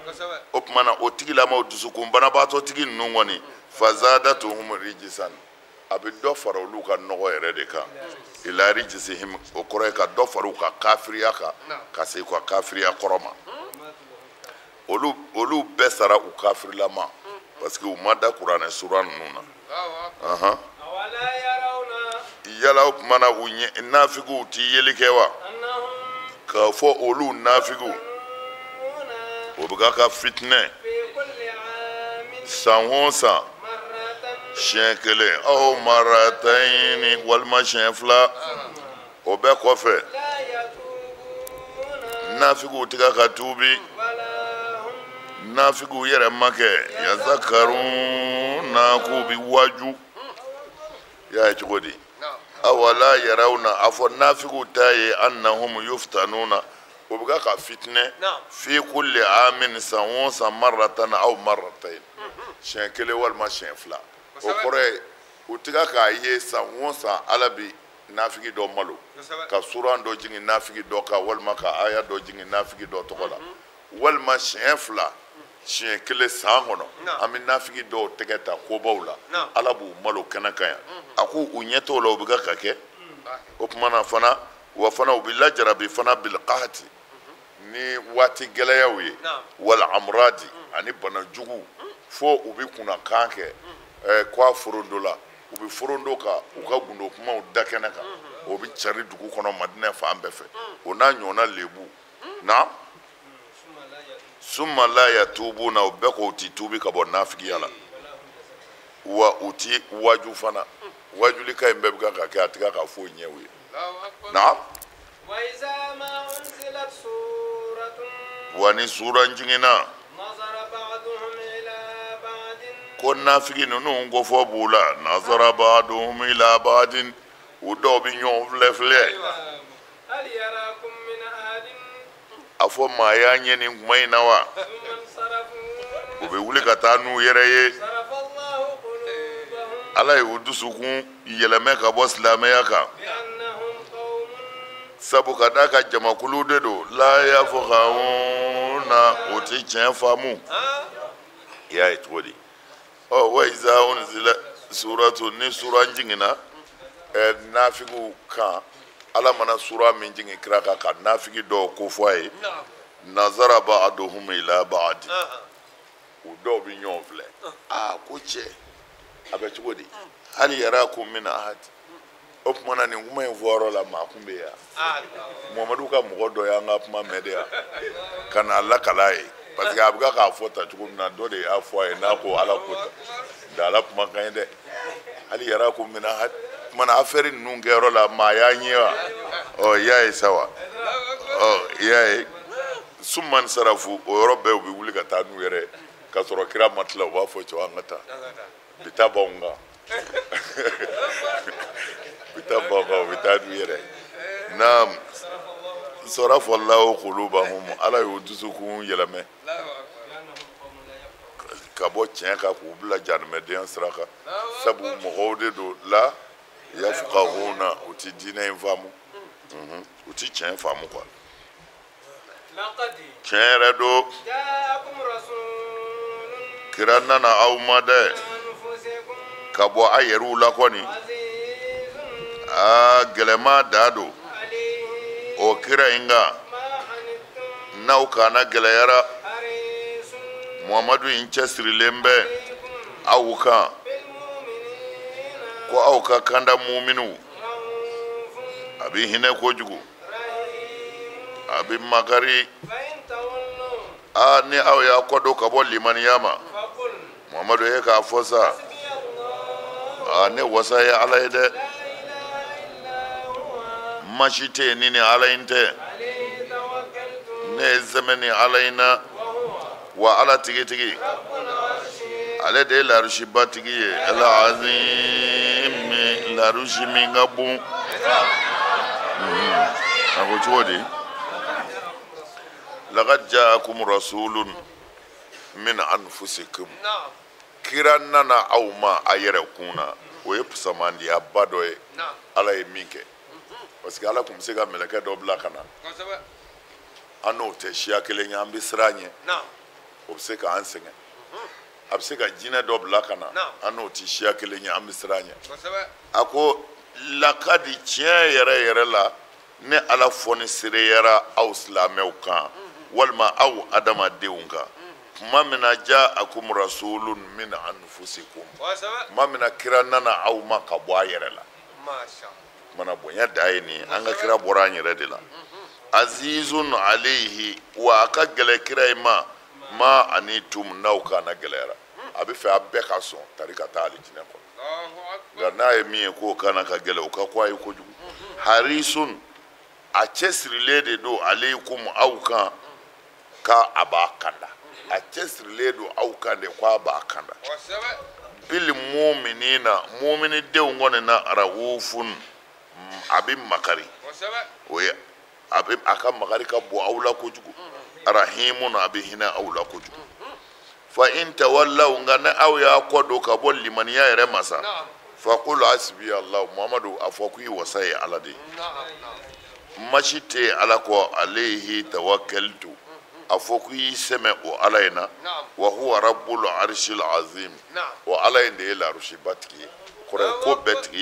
o tuma na o tigilama o dusukun banabaatɔ tigi ninnu kɔni fazadatuhum rijisan a bɛ dɔ fara olu ka nɔgɔ yɛrɛ de kan ila rijisihim o kɔrɔ ye ka dɔ fara u ka kafiriya kan ka se u ka kafiriya kɔrɔ ma olu bɛɛ sara u kafirilama parce que u ma da kuranɛ sura ninnu na أولا يرون yala o tuma na u ɲɛ nafigiw ti yeli kɛ wa أنهم k'a fɔ olu nafigiw يكونون o bɛ k'a ka fitinɛ في كل عام san o san مرة siɲɛ kelen aw maratayini walima siɲɛ fila o bɛɛ kɔfɛ لا يتوبون nafigiw tigɛ ka tuubi ولا هم nafigiw yɛrɛ ma kɛ yazakaruna k'u bi waju y'a ye cogo di awala yarawna a fɔ nafigiw ta ye annahum yuftanuna o bɛ ka fitinɛ fi kulli amin san o san maratan aw maratayn siɲɛ kelen walima siɲɛ fila o kɔrɔ ye u tigɛ k'a ye san o san ala bi nafigi dɔ malo ka suran dɔ jigin nafigi dɔ kan walima ka aya dɔ jigin nafigi dɔ tɔgɔ la walima siɲɛ fila siɲɛ kelen san kɔnɔ an bɛ nafigi dɔw tɛgɛ ta kobaw la ala b'u malo kɛnɛ kan yan a ko u ɲɛ t'o la u bɛ ka kɛ o tuma na fana wa fana u bɛ lajarabi fana bilqahati ni waati gɛlɛyaw ye wal amradi ani bana jugu fo u bɛ kunnakan kɛ k'a forondo la u bɛ forondo kan u ka gundo kumaw da kɛnɛ kan o bɛ cari dugu kɔnɔ madinɛ fan bɛɛ fɛ o n'a ɲɔgɔnna lebu na summa la yatubuna o bɛɛ k'o ti tuubi ka bɔ nafigiya la wa u ti waju fana wajulika in bɛɛ bɛ ka kɛ a tigɛ ka foyi ɲɛ u ye na وإذا ما أنزلت سورة wa ni suran jiginna نظر بعضهم إلى بعض ko nafigi ninnu ko fɔ b'u la nazara ba'duhum ila ba'din u dɔw bɛ ɲɔgɔn filɛ هل يراكم من أحد a fɔ maa y'a ɲɛ nin kuma in na wa ثم انصرفوا u bɛ wuli ka taa n'u yɛrɛ ye صرف الله قلوبهم ala ye u dusukun yɛlɛmɛ ka bɔ silamɛya kan بأنهم قوم sabu ka d'a ka jamakulu de don la yafqahuna o ti tiɲɛ faamu i y'a ye cogo di wa iza unzila suratu ni sura jiginna nafigiw kan ala mana sura min jigin kira kan ka nafigi dɔw ko fɔ a ye nazara ba'duhum ila ba'd u dɔw bɛ ɲɔgɔn filɛ ko cɛ a bɛ cogo di hali yarakum min ahad o tuma na nin kuma in fɔyɔrɔ la maa kun bɛ yan Muhamadu ka mɔgɔ dɔ y'an ka kuma mɛn de yan ka n'a lakala ye parce que a bɛ k'a fɔ ta cogo min na dɔ de y'a fɔ a ye n'a ko ala ko ta nka ala kumakan ye dɛ hali yarakum min ahad mana affaire ninnu kɛyɔrɔ la maa y'a ɲɛ wa ɔ i y'a ye sa wa ɔ i y'a ye sumani sarafu o yɔrɔ bɛɛ u bɛ wuli ka taa n'u yɛrɛ ka sɔrɔ kira ma tila u b'a fɔ cɛw an ka taa bi taa b'anw kan bi taa b'anw kan u bɛ taa n'u yɛrɛ naam sarafa Allahu qulubahum ala y'o dusukun yɛlɛmɛ ka bɔ tiɲɛ kan k'u bila janimɛdenya sira kan sabu mɔgɔw de don la yafqahuna u ti diinɛ in faamu u ti tiɲɛ faamu quoi tiɲɛ yɛrɛ don kira nana aw ma dɛ ka bɔ a yɛrɛw la kɔni gɛlɛma da don o kira in kan n'aw kana gɛlɛyara Muhammadu in cɛsirilen bɛ aw kan ko aw ka kanda muminu a bɛ hinɛ kojugu a bɛ makari ni aw y'a kɔdɔ ka bɔ limaniya ma Muhammadu ye k'a fɔ sa ne wasa ye ala ye dɛ masi tɛ yen ni ala in tɛ ne ye zɛmɛ ni ala in na wa ala tigitigi ale de ye larusiba tigi ye ala azim larusi min ka bon a ko cogo di laqad ja'akum rasulun min anfusikum kira nana aw ma a yɛrɛ kun na o ye pusamandiya ba dɔ ye ala ye min kɛ parce que ala tun bɛ se ka mɛlɛkɛ dɔ bila ka na an n'o tɛ siya kelen ye an bɛ siran ɲɛ o bɛ se k'an sɛgɛn a bɛ se ka jinɛ dɔ bila ka na an n'o tɛ siya kelen ye an bɛ siran ɲɛ a ko lakadi tiɲɛ yɛrɛ yɛrɛ la ne ala fɔni sereyara aw silamɛw kan walima aw adamadenw kan tuma min na ja'akum rasulun min anfusikum tuma min na kira nana aw ma ka bɔ a yɛrɛ la mana bonya da ye nin an ka kira bɔra an yɛrɛ de la azizun alayhi wa a ka gɛlɛ kira ye ma ani tum n'aw kana gɛlɛyara a bɛ fɛ a bɛɛ ka sɔn tari ka taa alijinɛ kɔnɔ nka n'a ye min ye k'o kana ka gɛlɛ o ka ko a ye kojugu harisun a cɛsirilen de don alaykum aw kan ka a b'a kanda a cɛsirilen don aw kan de ko a b'a kanda bil mu'minina mu'minidenw kɔni na arahufun a bɛ makari o ye a ka makari ka bɔ aw la kojugu arahimun a bɛ hinɛ aw la kojugu fa in tawallaw nka ne aw y'a kɔ don ka bɔ limaniya yɛrɛ ma sa fa qul hasbi Allah Muhammadu a fɔ k'i wasa ye ala de ye masi tɛ ala kɔ alayhi tawakkaltu a fɔ k'i sɛmɛ o ala in na wa huwa rabbul arshil azim o ala in de ye larusiba tigi ye kɔrɔ ko bɛɛ tigi